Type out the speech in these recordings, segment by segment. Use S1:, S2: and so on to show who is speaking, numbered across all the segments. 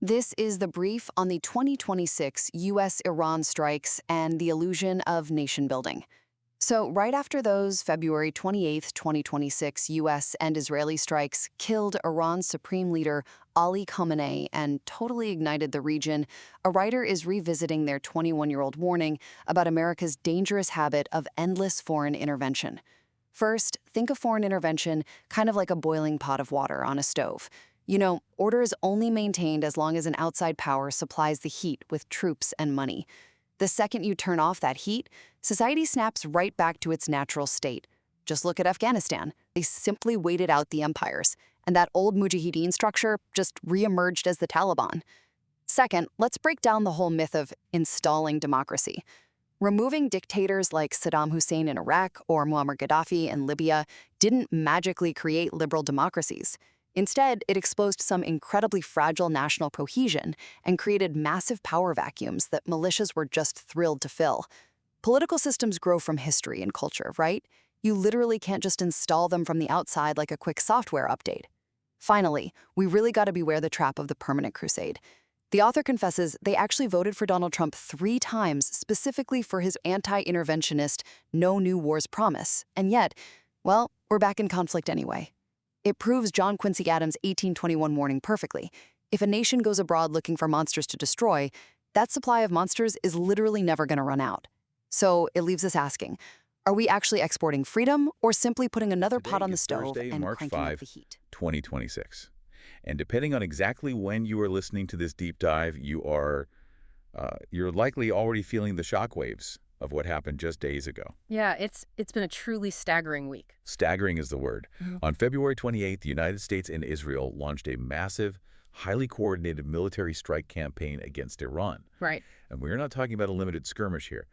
S1: This is the brief on the 2026 U.S.-Iran strikes and the illusion of nation building. So, right after those February 28, 2026 U.S. and Israeli strikes killed Iran's supreme leader Ali Khamenei and totally ignited the region, a writer is revisiting their 21-year-old warning about America's dangerous habit of endless foreign intervention. First, think of foreign intervention kind of like a boiling pot of water on a stove. Order is only maintained as long as an outside power supplies the heat with troops and money. The second you turn off that heat, society snaps right back to its natural state. Just look at Afghanistan. They simply waited out the empires, and that old Mujahideen structure just reemerged as the Taliban. Second, let's break down the whole myth of installing democracy. Removing dictators like Saddam Hussein in Iraq or Muammar Gaddafi in Libya didn't magically create liberal democracies. Instead, it exposed some incredibly fragile national cohesion and created massive power vacuums that militias were just thrilled to fill. Political systems grow from history and culture, right? You literally can't just install them from the outside like a quick software update. Finally, we really got to beware the trap of the permanent crusade. The author confesses they actually voted for Donald Trump 3 times specifically for his anti-interventionist, no new wars promise. And yet, well, we're back in conflict anyway. It proves John Quincy Adams' 1821 warning perfectly. If a nation goes abroad looking for monsters to destroy, that supply of monsters is literally never going to run out. So it leaves us asking, are we actually exporting freedom or simply putting another pot on the stove
S2: Thursday,
S1: and
S2: March
S1: cranking up
S2: 5,
S1: the heat?
S2: 2026. And depending on exactly when you are listening to this deep dive, you're likely already feeling the shockwaves of what happened just days ago.
S3: Yeah, it's been a truly staggering week.
S2: Staggering is the word. On February 28th, the United States and Israel launched a massive, highly coordinated military strike campaign against Iran.
S3: Right.
S2: And we're not talking about a limited skirmish here.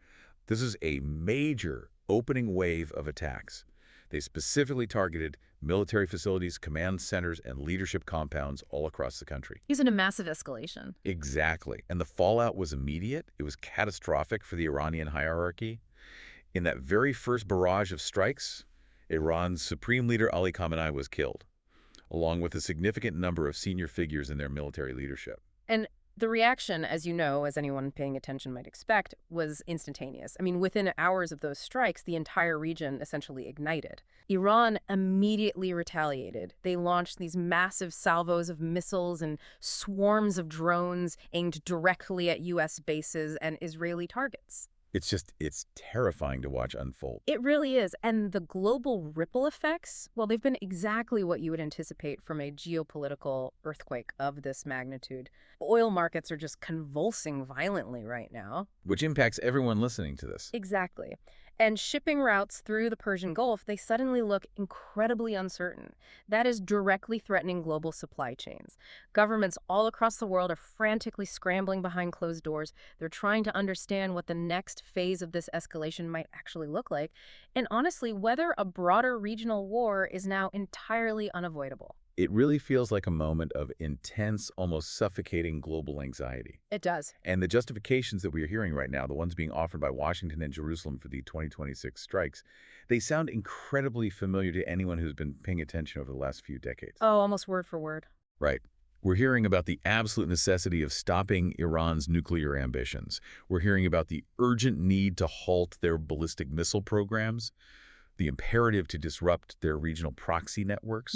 S2: This is a major opening wave of attacks. They specifically targeted military facilities, command centers, and leadership compounds all across the country.
S3: Using a massive escalation.
S2: Exactly. And the fallout was immediate. It was catastrophic for the Iranian hierarchy. In that very first barrage of strikes, Iran's supreme leader Ali Khamenei was killed, along with a significant number of senior figures in their military leadership.
S3: And the reaction, as you know, as anyone paying attention might expect, was instantaneous. I mean, within hours of those strikes, the entire region essentially ignited. Iran immediately retaliated. They launched these massive salvos of missiles and swarms of drones aimed directly at U.S. bases and Israeli targets.
S2: It's terrifying to watch unfold.
S3: It really is. And the global ripple effects, well, they've been exactly what you would anticipate from a geopolitical earthquake of this magnitude. Oil markets are just convulsing violently right now.
S2: Which impacts everyone listening to this.
S3: Exactly. And shipping routes through the Persian Gulf, they suddenly look incredibly uncertain. That is directly threatening global supply chains. Governments all across the world are frantically scrambling behind closed doors. They're trying to understand what the next phase of this escalation might actually look like, and honestly, whether a broader regional war is now entirely unavoidable.
S2: It really feels like a moment of intense, almost suffocating global anxiety.
S3: It does.
S2: And the justifications that we are hearing right now, the ones being offered by Washington and Jerusalem for the 2026 strikes, they sound incredibly familiar to anyone who's been paying attention over the last few decades.
S3: Oh, almost word for word.
S2: Right. We're hearing about the absolute necessity of stopping Iran's nuclear ambitions. We're hearing about the urgent need to halt their ballistic missile programs, the imperative to disrupt their regional proxy networks,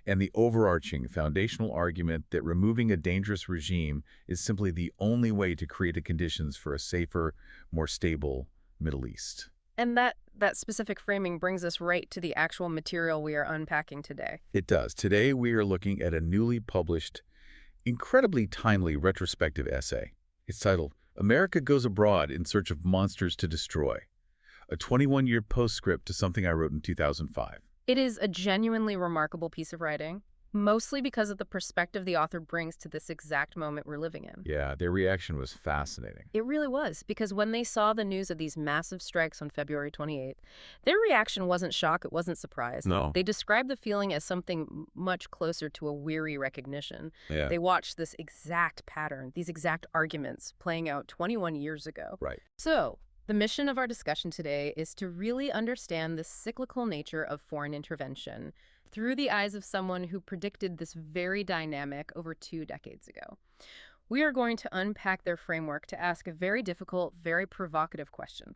S2: and the overarching foundational argument that removing a dangerous regime is simply the only way to create the conditions for a safer, more stable Middle East.
S3: And that specific framing brings us right to the actual material we are unpacking today.
S2: It does. Today we are looking at a newly published, incredibly timely retrospective essay. It's titled, "America Goes Abroad in Search of Monsters to Destroy," a 21-year postscript to something I wrote in 2005.
S3: It is a genuinely remarkable piece of writing, mostly because of the perspective the author brings to this exact moment we're living in.
S2: Yeah, their reaction was fascinating.
S3: It really was, because when they saw the news of these massive strikes on February 28th, their reaction wasn't shock, it wasn't surprise.
S2: No.
S3: They described the feeling as something much closer to a weary recognition.
S2: Yeah.
S3: They watched this exact pattern, these exact arguments playing out 21 years ago.
S2: Right.
S3: So, the mission of our discussion today is to really understand the cyclical nature of foreign intervention through the eyes of someone who predicted this very dynamic over 2 decades ago. We are going to unpack their framework to ask a very difficult, very provocative question.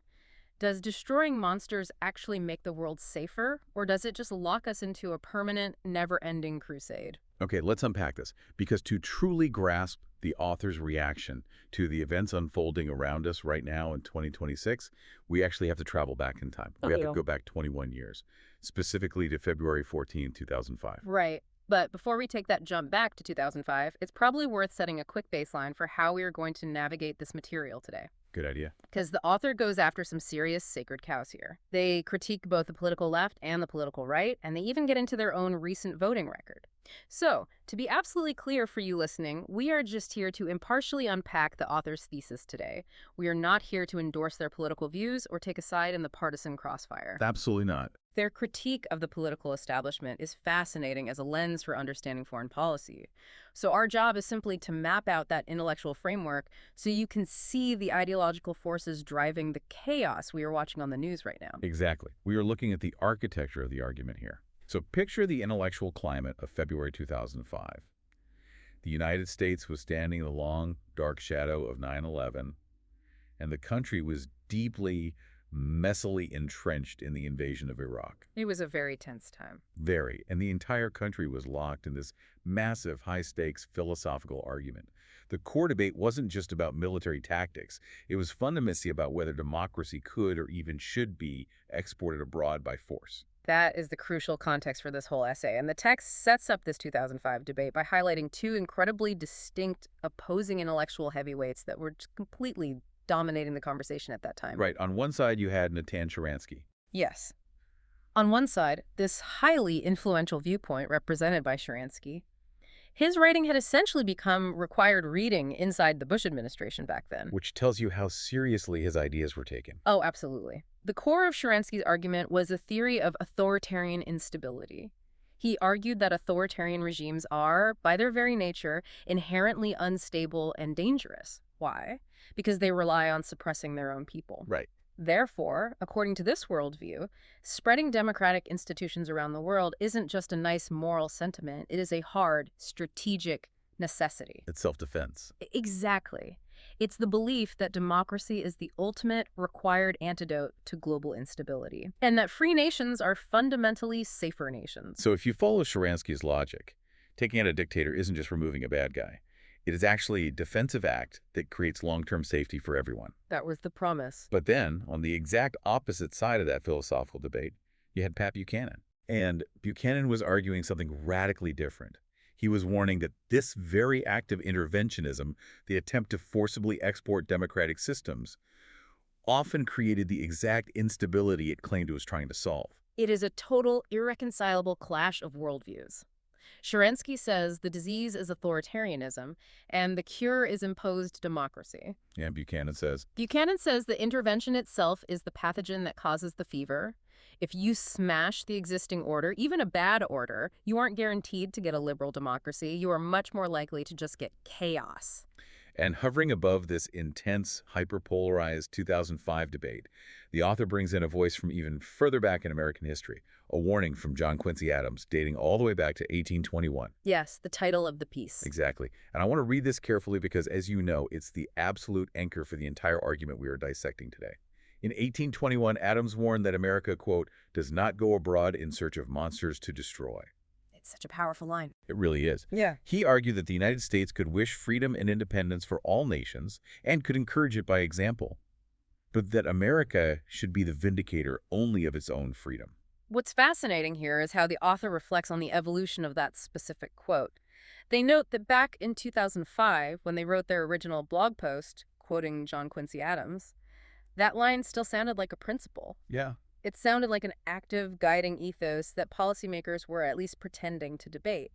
S3: Does destroying monsters actually make the world safer, or does it just lock us into a permanent, never-ending crusade?
S2: Okay, let's unpack this, because to truly grasp the author's reaction to the events unfolding around us right now in 2026, we actually have to travel back in time. We have to go back 21 years, specifically to February 14, 2005.
S3: Right. But before we take that jump back to 2005, it's probably worth setting a quick baseline for how we are going to navigate this material today.
S2: Good idea.
S3: Because the author goes after some serious sacred cows here. They critique both the political left and the political right, and they even get into their own recent voting record. So, to be absolutely clear for you listening, we are just here to impartially unpack the author's thesis today. We are not here to endorse their political views or take a side in the partisan crossfire.
S2: Absolutely not.
S3: Their critique of the political establishment is fascinating as a lens for understanding foreign policy. So our job is simply to map out that intellectual framework so you can see the ideological forces driving the chaos we are watching on the news right now.
S2: Exactly. We are looking at the architecture of the argument here. So picture the intellectual climate of February 2005. The United States was standing in the long, dark shadow of 9/11, and the country was deeply, messily entrenched in the invasion of Iraq.
S3: It was a very tense time.
S2: Very. And the entire country was locked in this massive, high-stakes philosophical argument. The core debate wasn't just about military tactics. It was fundamentally about whether democracy could or even should be exported abroad by force.
S3: That is the crucial context for this whole essay, and the text sets up this 2005 debate by highlighting two incredibly distinct, opposing intellectual heavyweights that were just completely dominating the conversation at that time.
S2: Right. On one side, you had Natan Sharansky.
S3: Yes. On one side, this highly influential viewpoint represented by Sharansky. His writing had essentially become required reading inside the Bush administration back then.
S2: Which tells you how seriously his ideas were taken.
S3: Oh, absolutely. The core of Sharansky's argument was a theory of authoritarian instability. He argued that authoritarian regimes are, by their very nature, inherently unstable and dangerous. Why? Because they rely on suppressing their own people.
S2: Right.
S3: Therefore, according to this worldview, spreading democratic institutions around the world isn't just a nice moral sentiment, it is a hard, strategic necessity.
S2: It's self-defense.
S3: Exactly. It's the belief that democracy is the ultimate required antidote to global instability, and that free nations are fundamentally safer nations.
S2: So if you follow Sharansky's logic, taking out a dictator isn't just removing a bad guy. It is actually a defensive act that creates long-term safety for everyone.
S3: That was the promise.
S2: But then, on the exact opposite side of that philosophical debate, you had Pat Buchanan. And Buchanan was arguing something radically different. He was warning that this very act of interventionism, the attempt to forcibly export democratic systems, often created the exact instability it claimed it was trying to solve.
S3: It is a total, irreconcilable clash of worldviews. Sharansky says the disease is authoritarianism, and the cure is imposed democracy.
S2: And Buchanan says
S3: the intervention itself is the pathogen that causes the fever. If you smash the existing order, even a bad order, you aren't guaranteed to get a liberal democracy. You are much more likely to just get chaos.
S2: And hovering above this intense, hyperpolarized 2005 debate, the author brings in a voice from even further back in American history, a warning from John Quincy Adams dating all the way back to 1821.
S3: Yes, the title of the piece.
S2: Exactly. And I want to read this carefully because, as you know, it's the absolute anchor for the entire argument we are dissecting today. In 1821, Adams warned that America, quote, does not go abroad in search of monsters to destroy.
S3: It's such a powerful line.
S2: It really is.
S3: Yeah.
S2: He argued that the United States could wish freedom and independence for all nations and could encourage it by example, but that America should be the vindicator only of its own freedom.
S3: What's fascinating here is how the author reflects on the evolution of that specific quote. They note that back in 2005, when they wrote their original blog post, quoting John Quincy Adams, that line still sounded like a principle.
S2: Yeah.
S3: It sounded like an active guiding ethos that policymakers were at least pretending to debate.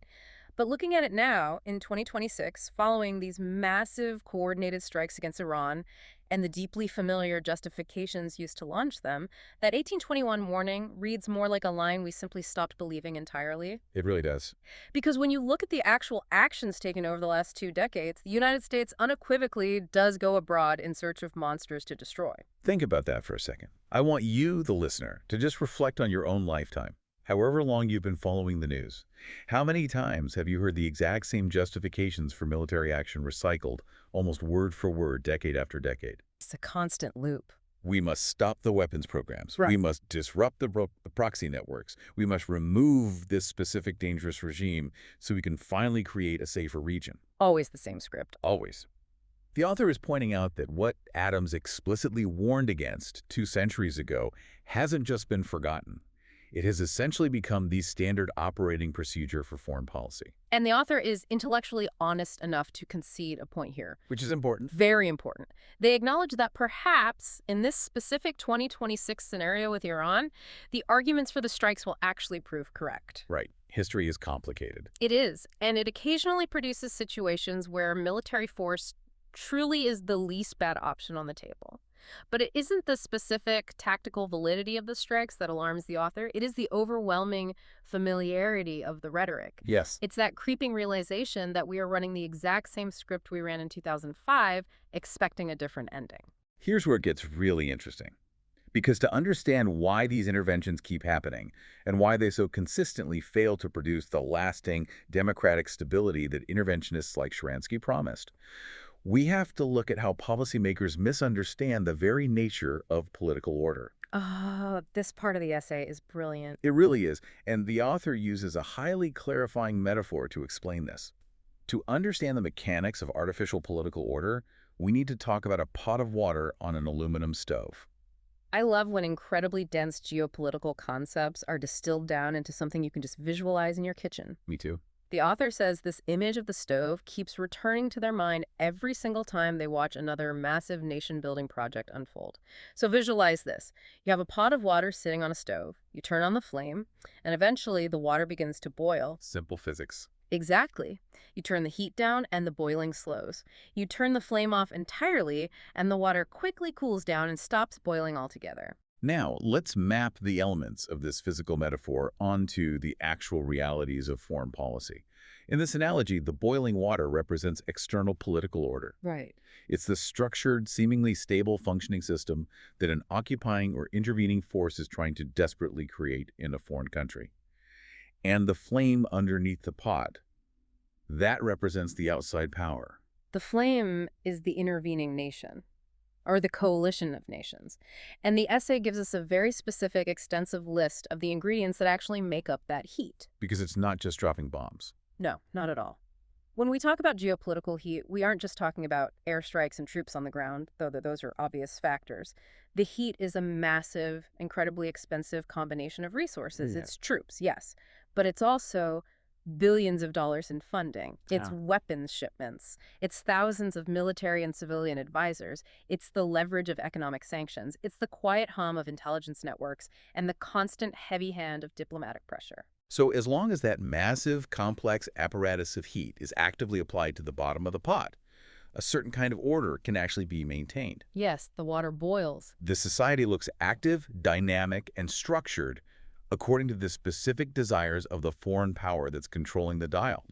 S3: But looking at it now, in 2026, following these massive coordinated strikes against Iran and the deeply familiar justifications used to launch them, that 1821 warning reads more like a line we simply stopped believing entirely.
S2: It really does.
S3: Because when you look at the actual actions taken over the last 2 decades, the United States unequivocally does go abroad in search of monsters to destroy.
S2: Think about that for a second. I want you, the listener, to just reflect on your own lifetime. However long you've been following the news, how many times have you heard the exact same justifications for military action recycled, almost word for word, decade after decade?
S3: It's a constant loop.
S2: We must stop the weapons programs.
S3: Right.
S2: We must disrupt the proxy networks. We must remove this specific dangerous regime so we can finally create a safer region.
S3: Always the same script.
S2: Always. The author is pointing out that what Adams explicitly warned against 2 centuries ago hasn't just been forgotten. It has essentially become the standard operating procedure for foreign policy.
S3: And the author is intellectually honest enough to concede a point here.
S2: Which is important.
S3: Very important. They acknowledge that perhaps in this specific 2026 scenario with Iran, the arguments for the strikes will actually prove correct.
S2: Right. History is complicated.
S3: It is, and it occasionally produces situations where military force truly is the least bad option on the table. But it isn't the specific tactical validity of the strikes that alarms the author. It is the overwhelming familiarity of the rhetoric.
S2: Yes.
S3: It's that creeping realization that we are running the exact same script we ran in 2005, expecting a different ending.
S2: Here's where it gets really interesting. Because to understand why these interventions keep happening and why they so consistently fail to produce the lasting democratic stability that interventionists like Sharansky promised, we have to look at how policymakers misunderstand the very nature of political order.
S3: Oh, this part of the essay is brilliant.
S2: It really is, and the author uses a highly clarifying metaphor to explain this. To understand the mechanics of artificial political order, we need to talk about a pot of water on an aluminum stove.
S3: I love when incredibly dense geopolitical concepts are distilled down into something you can just visualize in your kitchen.
S2: Me too.
S3: The author says this image of the stove keeps returning to their mind every single time they watch another massive nation-building project unfold. So visualize this. You have a pot of water sitting on a stove. You turn on the flame, and eventually the water begins to boil.
S2: Simple physics.
S3: Exactly. You turn the heat down, and the boiling slows. You turn the flame off entirely, and the water quickly cools down and stops boiling altogether.
S2: Now, let's map the elements of this physical metaphor onto the actual realities of foreign policy. In this analogy, the boiling water represents external political order.
S3: Right.
S2: It's the structured, seemingly stable functioning system that an occupying or intervening force is trying to desperately create in a foreign country. And the flame underneath the pot, that represents the outside power.
S3: The flame is the intervening nation, or the coalition of nations. And the essay gives us a very specific, extensive list of the ingredients that actually make up that heat.
S2: Because it's not just dropping bombs.
S3: No, not at all. When we talk about geopolitical heat, we aren't just talking about airstrikes and troops on the ground, though those are obvious factors. The heat is a massive, incredibly expensive combination of resources.
S2: Yeah.
S3: It's troops, yes, but it's also billions of dollars in funding. It's weapons shipments. It's thousands of military and civilian advisors. It's the leverage of economic sanctions. It's the quiet hum of intelligence networks and the constant heavy hand of diplomatic pressure.
S2: So as long as that massive, complex apparatus of heat is actively applied to the bottom of the pot, a certain kind of order can actually be maintained.
S3: Yes, the water boils.
S2: The society looks active, dynamic, and structured according to the specific desires of the foreign power that's controlling the dial.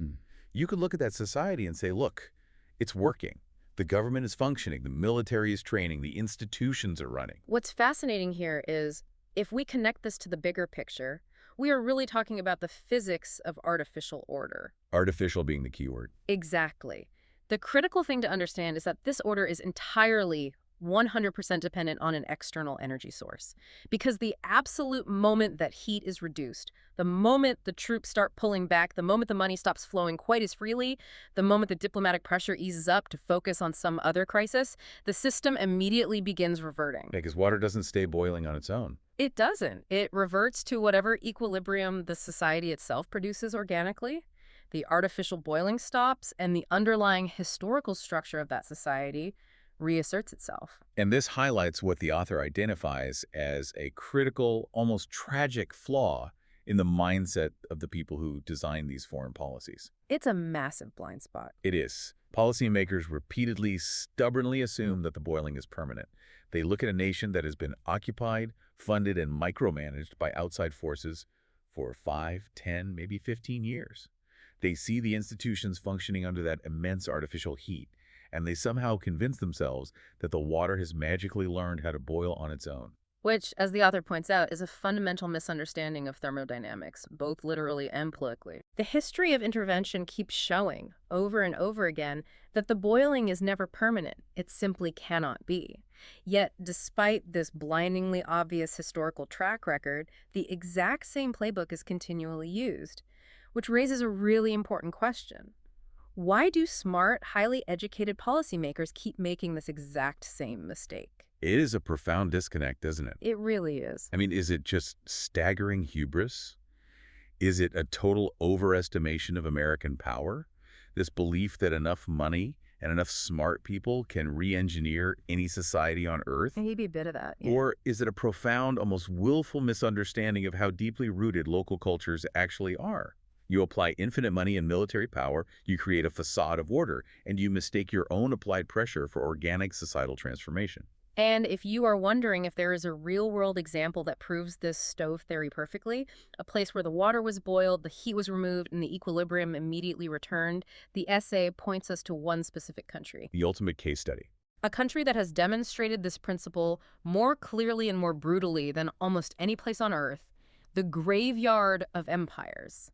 S2: You could look at that society and say, look, it's working. The government is functioning, the military is training, the institutions are running.
S3: What's fascinating here is if we connect this to the bigger picture, we are really talking about the physics of artificial order.
S2: Artificial being the key word.
S3: Exactly. The critical thing to understand is that this order is entirely 100% dependent on an external energy source. Because the absolute moment that heat is reduced, the moment the troops start pulling back, the moment the money stops flowing quite as freely, the moment the diplomatic pressure eases up to focus on some other crisis, the system immediately begins reverting.
S2: Because water doesn't stay boiling on its own.
S3: It doesn't. It reverts to whatever equilibrium the society itself produces organically. The artificial boiling stops, and the underlying historical structure of that society reasserts itself.
S2: And this highlights what the author identifies as a critical, almost tragic flaw in the mindset of the people who design these foreign policies.
S3: It's a massive blind spot.
S2: It is. Policymakers repeatedly, stubbornly assume that the boiling is permanent. They look at a nation that has been occupied, funded, and micromanaged by outside forces for 5, 10, maybe 15 years. They see the institutions functioning under that immense artificial heat, and they somehow convince themselves that the water has magically learned how to boil on its own.
S3: Which, as the author points out, is a fundamental misunderstanding of thermodynamics, both literally and politically. The history of intervention keeps showing, over and over again, that the boiling is never permanent. It simply cannot be. Yet, despite this blindingly obvious historical track record, the exact same playbook is continually used, which raises a really important question. Why do smart, highly educated policymakers keep making this exact same mistake?
S2: It is a profound disconnect, isn't it?
S3: It really is.
S2: I mean, is it just staggering hubris? Is it a total overestimation of American power? This belief that enough money and enough smart people can re-engineer any society on Earth?
S3: Maybe a bit of that, yeah.
S2: Or is it a profound, almost willful misunderstanding of how deeply rooted local cultures actually are? You apply infinite money and military power, you create a facade of order, and you mistake your own applied pressure for organic societal transformation.
S3: And if you are wondering if there is a real-world example that proves this stove theory perfectly, a place where the water was boiled, the heat was removed, and the equilibrium immediately returned, the essay points us to one specific country.
S2: The ultimate case study.
S3: A country that has demonstrated this principle more clearly and more brutally than almost any place on Earth, the graveyard of empires,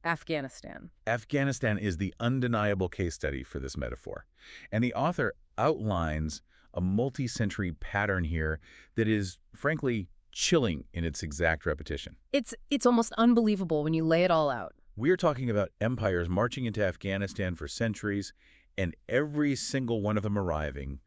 S3: Afghanistan.
S2: Afghanistan is the undeniable case study for this metaphor. And the author outlines a multi-century pattern here that is, frankly, chilling in its exact repetition.
S3: It's almost unbelievable when you lay it all out.
S2: We're talking about empires marching into Afghanistan for centuries, and every single one of them arriving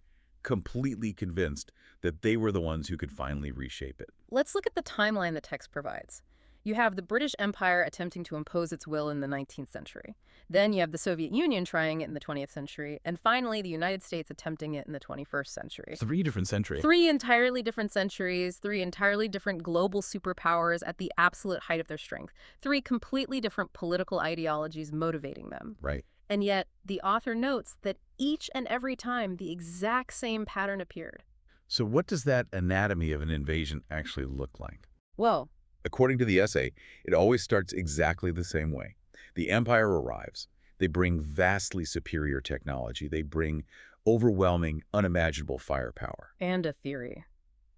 S2: completely convinced that they were the ones who could finally reshape it.
S3: Let's look at the timeline the text provides. You have the British Empire attempting to impose its will in the 19th century. Then you have the Soviet Union trying it in the 20th century. And finally, the United States attempting it in the 21st century.
S2: 3 different centuries.
S3: 3 entirely different centuries, 3 entirely different global superpowers at the absolute height of their strength. 3 completely different political ideologies motivating them.
S2: Right.
S3: And yet, the author notes that each and every time the exact same pattern appeared.
S2: So what does that anatomy of an invasion actually look like?
S3: Well,
S2: According to the essay, it always starts exactly the same way. The empire arrives. They bring vastly superior technology. They bring overwhelming, unimaginable firepower.
S3: and a theory.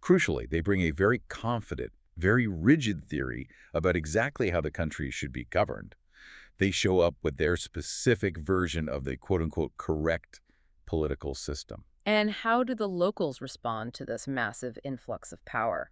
S2: Crucially, they bring a very confident, very rigid theory about exactly how the country should be governed. They show up with their specific version of the quote-unquote correct political system.
S3: And how do the locals respond to this massive influx of power?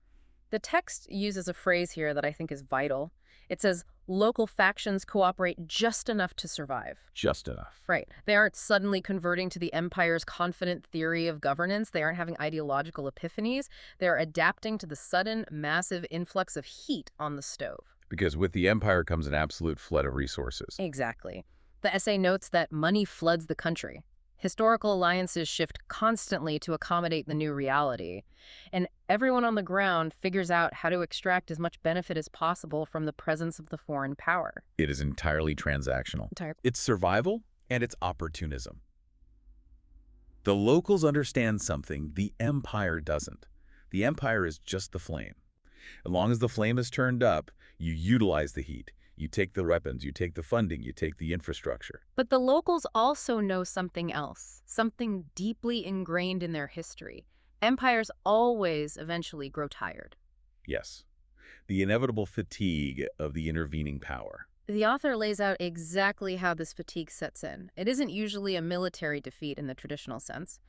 S3: The text uses a phrase here that I think is vital. It says, local factions cooperate just enough to survive.
S2: Just enough.
S3: Right. They aren't suddenly converting to the empire's confident theory of governance. They aren't having ideological epiphanies. They're adapting to the sudden, massive influx of heat on the stove.
S2: Because with the empire comes an absolute flood of resources.
S3: Exactly. The essay notes that money floods the country. Historical alliances shift constantly to accommodate the new reality, and everyone on the ground figures out how to extract as much benefit as possible from the presence of the foreign power.
S2: It is entirely transactional. It's survival and it's opportunism. The locals understand something the empire doesn't. The empire is just the flame. As long as the flame is turned up, you utilize the heat. You take the weapons, you take the funding, you take the infrastructure.
S3: But the locals also know something else, something deeply ingrained in their history. Empires always eventually grow tired.
S2: Yes, the inevitable fatigue of the intervening power.
S3: The author lays out exactly how this fatigue sets in. It isn't usually a military defeat in the traditional sense.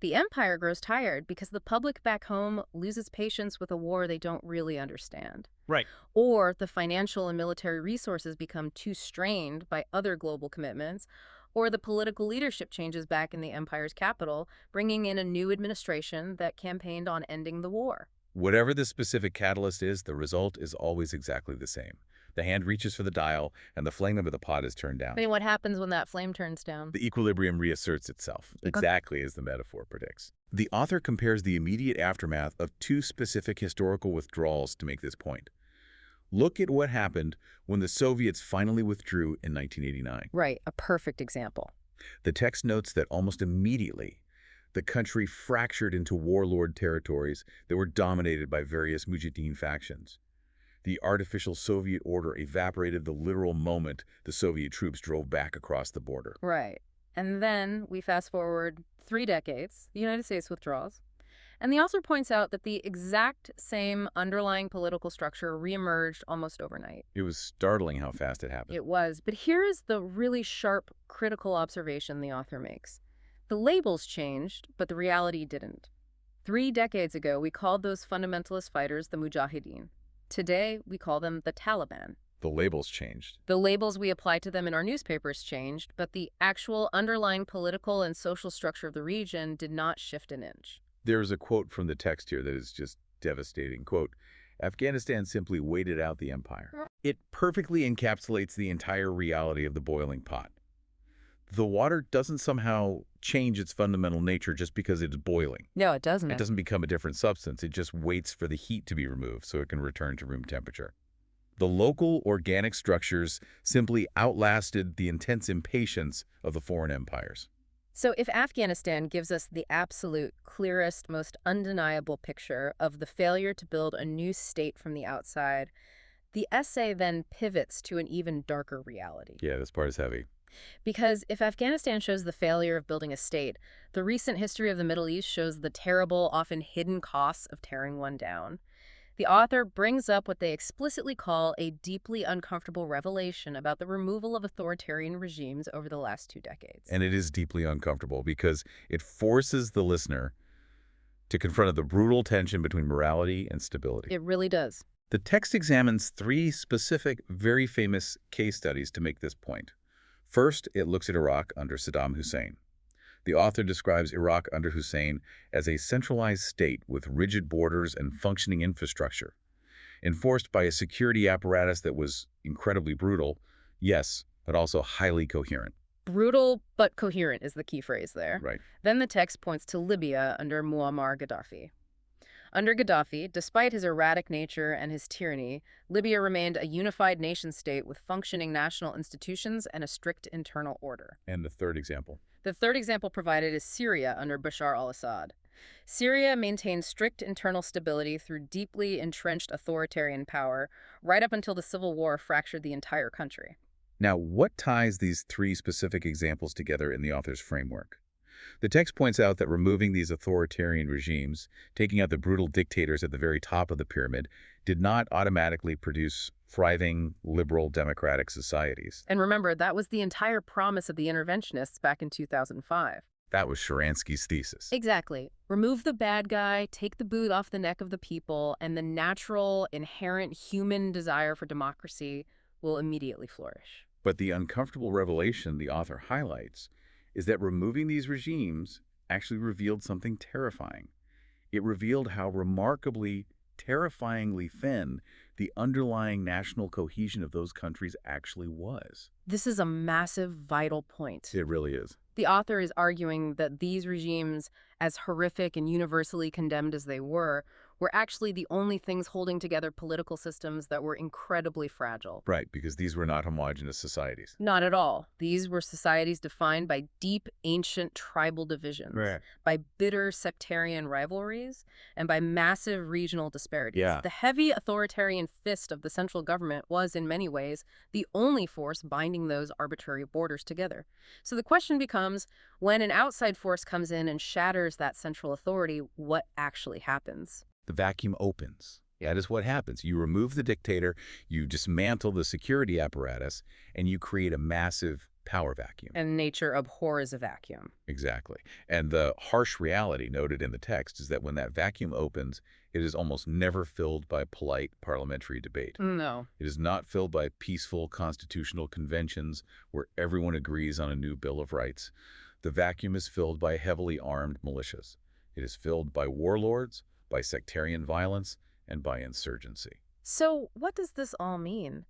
S3: The empire grows tired because the public back home loses patience with a war they don't really understand.
S2: Right.
S3: Or the financial and military resources become too strained by other global commitments, or the political leadership changes back in the empire's capital, bringing in a new administration that campaigned on ending the war.
S2: Whatever the specific catalyst is, the result is always exactly the same. The hand reaches for the dial, and the flame of the pot is turned down.
S3: I mean, what happens when that flame turns down?
S2: The equilibrium reasserts itself, exactly as the metaphor predicts. The author compares the immediate aftermath of 2 specific historical withdrawals to make this point. Look at what happened when the Soviets finally withdrew in 1989.
S3: Right, a perfect example.
S2: The text notes that almost immediately, the country fractured into warlord territories that were dominated by various mujahideen factions. The artificial Soviet order evaporated the literal moment the Soviet troops drove back across the border.
S3: Right. And then we fast forward 3 decades, the United States withdraws, And the author points out that the exact same underlying political structure reemerged almost overnight.
S2: It was startling how fast it happened.
S3: It was. But here is the really sharp, critical observation the author makes. The labels changed, but the reality didn't. 3 decades ago, we called those fundamentalist fighters the Mujahideen. Today, we call them the Taliban.
S2: The labels changed.
S3: The labels we apply to them in our newspapers changed, but the actual underlying political and social structure of the region did not shift an inch.
S2: There's a quote from the text here that is just devastating. Quote, Afghanistan simply waited out the empire. It perfectly encapsulates the entire reality of the boiling pot. The water doesn't somehow change its fundamental nature just because it's boiling.
S3: No, it doesn't.
S2: It doesn't become a different substance. It just waits for the heat to be removed so it can return to room temperature. The local organic structures simply outlasted the intense impatience of the foreign empires.
S3: So if Afghanistan gives us the absolute, clearest, most undeniable picture of the failure to build a new state from the outside, the essay then pivots to an even darker reality.
S2: Yeah, this part is heavy.
S3: Because if Afghanistan shows the failure of building a state, the recent history of the Middle East shows the terrible, often hidden costs of tearing one down. The author brings up what they explicitly call a deeply uncomfortable revelation about the removal of authoritarian regimes over the last 2 decades.
S2: And it is deeply uncomfortable because it forces the listener to confront the brutal tension between morality and stability.
S3: It really does.
S2: The text examines 3 specific, very famous case studies to make this point. First, it looks at Iraq under Saddam Hussein. The author describes Iraq under Hussein as a centralized state with rigid borders and functioning infrastructure, enforced by a security apparatus that was incredibly brutal, yes, but also highly coherent.
S3: Brutal but coherent is the key phrase there.
S2: Right.
S3: Then the text points to Libya under Muammar Gaddafi. Under Gaddafi, despite his erratic nature and his tyranny, Libya remained a unified nation-state with functioning national institutions and a strict internal order.
S2: And the third example?
S3: The third example provided is Syria under Bashar al-Assad. Syria maintained strict internal stability through deeply entrenched authoritarian power, right up until the civil war fractured the entire country.
S2: Now, what ties these 3 specific examples together in the author's framework? The text points out that removing these authoritarian regimes, taking out the brutal dictators at the very top of the pyramid, did not automatically produce thriving, liberal, democratic societies.
S3: And remember, that was the entire promise of the interventionists back in 2005.
S2: That was Sharansky's thesis.
S3: Exactly. Remove the bad guy, take the boot off the neck of the people, and the natural, inherent human desire for democracy will immediately flourish.
S2: But the uncomfortable revelation the author highlights is that removing these regimes actually revealed something terrifying. It revealed how remarkably, terrifyingly thin the underlying national cohesion of those countries actually was.
S3: This is a massive, vital point.
S2: It really is.
S3: The author is arguing that these regimes, as horrific and universally condemned as they were actually the only things holding together political systems that were incredibly fragile.
S2: Right, because these were not homogeneous societies.
S3: Not at all. These were societies defined by deep, ancient tribal divisions, by bitter sectarian rivalries, and by massive regional disparities.
S2: Yeah.
S3: The heavy authoritarian fist of the central government was, in many ways, the only force binding those arbitrary borders together. So the question becomes, when an outside force comes in and shatters that central authority, what actually happens?
S2: The vacuum opens. That is what happens. You remove the dictator, you dismantle the security apparatus, and you create a massive power vacuum.
S3: And nature abhors a vacuum.
S2: Exactly. And the harsh reality noted in the text is that when that vacuum opens, it is almost never filled by polite parliamentary debate.
S3: No.
S2: It is not filled by peaceful constitutional conventions where everyone agrees on a new Bill of Rights. The vacuum is filled by heavily armed militias. It is filled by warlords, by sectarian violence, and by insurgency.
S3: So what does this all mean?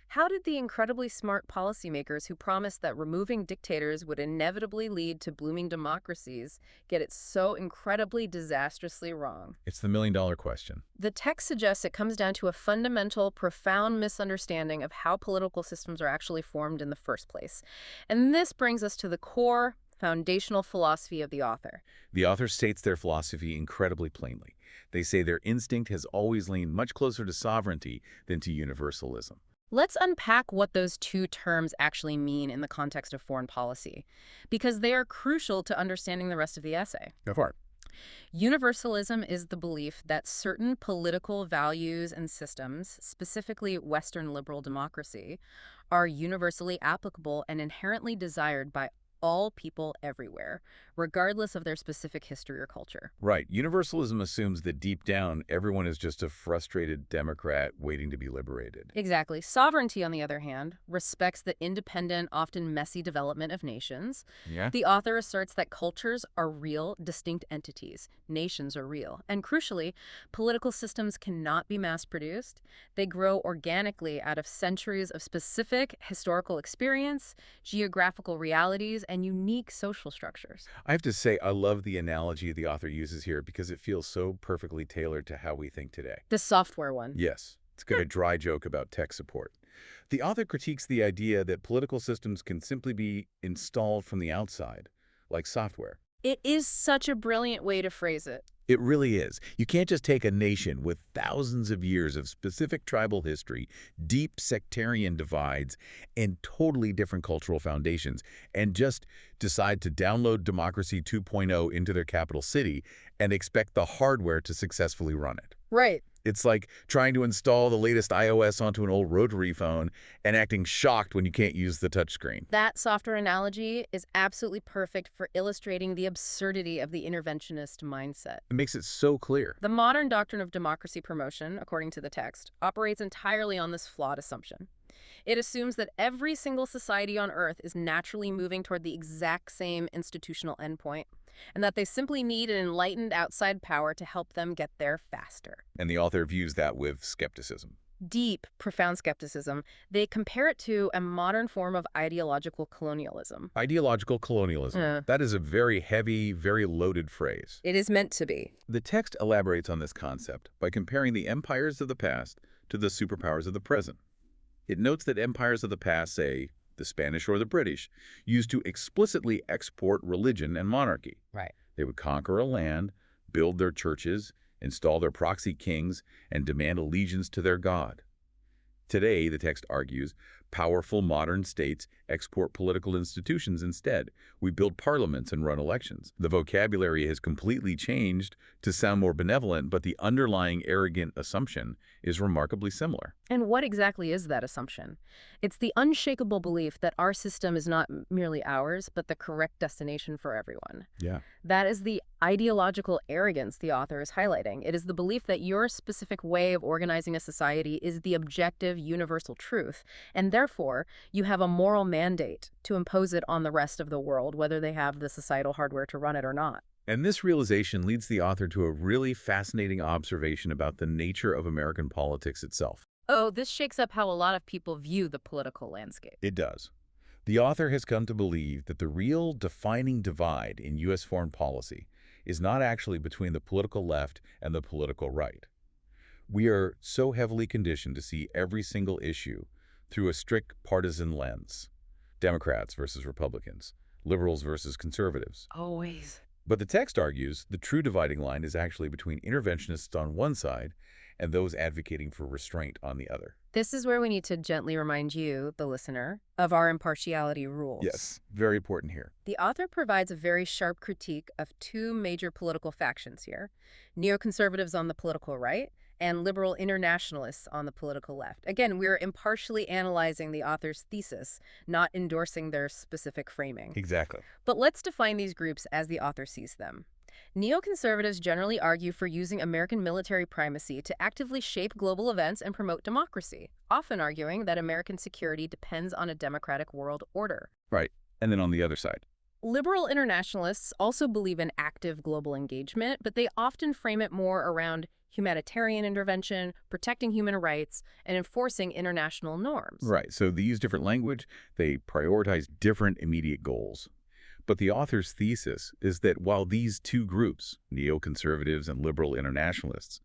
S3: How did the incredibly smart policymakers who promised that removing dictators would inevitably lead to blooming democracies get it so incredibly disastrously wrong?
S2: It's the million-dollar question.
S3: The text suggests it comes down to a fundamental, profound misunderstanding of how political systems are actually formed in the first place. And this brings us to the core, foundational philosophy of the author.
S2: The author states their philosophy incredibly plainly. They say their instinct has always leaned much closer to sovereignty than to universalism.
S3: Let's unpack what those two terms actually mean in the context of foreign policy, because they are crucial to understanding the rest of the essay.
S2: Go for it.
S3: Universalism is the belief that certain political values and systems, specifically Western liberal democracy, are universally applicable and inherently desired by all people everywhere, regardless of their specific history or culture.
S2: Right. Universalism assumes that deep down, everyone is just a frustrated Democrat waiting to be liberated.
S3: Exactly. Sovereignty, on the other hand, respects the independent, often messy development of nations.
S2: Yeah?
S3: The author asserts that cultures are real, distinct entities. Nations are real. And crucially, political systems cannot be mass-produced. They grow organically out of centuries of specific historical experience, geographical realities, and unique social structures.
S2: I have to say, I love the analogy the author uses here because it feels so perfectly tailored to how we think today.
S3: The software one.
S2: Yes, it's got a dry joke about tech support. The author critiques the idea that political systems can simply be installed from the outside, like software.
S3: It is such a brilliant way to phrase it.
S2: It really is. You can't just take a nation with thousands of years of specific tribal history, deep sectarian divides, and totally different cultural foundations, and just decide to download Democracy 2.0 into their capital city and expect the hardware to successfully run it.
S3: Right.
S2: It's like trying to install the latest iOS onto an old rotary phone and acting shocked when you can't use the touchscreen.
S3: That software analogy is absolutely perfect for illustrating the absurdity of the interventionist mindset.
S2: It makes it so clear.
S3: The modern doctrine of democracy promotion, according to the text, operates entirely on this flawed assumption. It assumes that every single society on Earth is naturally moving toward the exact same institutional endpoint, and that they simply need an enlightened outside power to help them get there faster.
S2: And the author views that with skepticism.
S3: Deep, profound skepticism. They compare it to a modern form of ideological colonialism.
S2: Ideological colonialism. That is a very heavy, very loaded phrase.
S3: It is meant to be.
S2: The text elaborates on this concept by comparing the empires of the past to the superpowers of the present. It notes that empires of the past, say, the Spanish or the British, used to explicitly export religion and monarchy.
S3: Right.
S2: They would conquer a land, build their churches, install their proxy kings, and demand allegiance to their god. Today, the text argues, powerful modern states export political institutions instead. We build parliaments and run elections. The vocabulary has completely changed to sound more benevolent, but the underlying arrogant assumption is remarkably similar.
S3: And what exactly is that assumption? It's the unshakable belief that our system is not merely ours, but the correct destination for everyone.
S2: Yeah.
S3: That is the ideological arrogance the author is highlighting. It is the belief that your specific way of organizing a society is the objective, universal truth, and therefore you have a moral mandate to impose it on the rest of the world, whether they have the societal hardware to run it or not.
S2: And this realization leads the author to a really fascinating observation about the nature of American politics itself.
S3: Oh, this shakes up how a lot of people view the political landscape.
S2: It does. The author has come to believe that the real defining divide in U.S. foreign policy is not actually between the political left and the political right. We are so heavily conditioned to see every single issue through a strict partisan lens. Democrats versus Republicans, liberals versus conservatives.
S3: Always.
S2: But the text argues the true dividing line is actually between interventionists on one side and those advocating for restraint on the other.
S3: This is where we need to gently remind you, the listener, of our impartiality rules.
S2: Yes, very important here.
S3: The author provides a very sharp critique of two major political factions here, neoconservatives on the political right and liberal internationalists on the political left. Again, we're impartially analyzing the author's thesis, not endorsing their specific framing.
S2: Exactly.
S3: But let's define these groups as the author sees them. Neoconservatives generally argue for using American military primacy to actively shape global events and promote democracy, often arguing that American security depends on a democratic world order.
S2: Right. And then on the other side.
S3: Liberal internationalists also believe in active global engagement, but they often frame it more around humanitarian intervention, protecting human rights, and enforcing international norms.
S2: Right. So they use different language. They prioritize different immediate goals. But the author's thesis is that while these two groups, neoconservatives and liberal internationalists,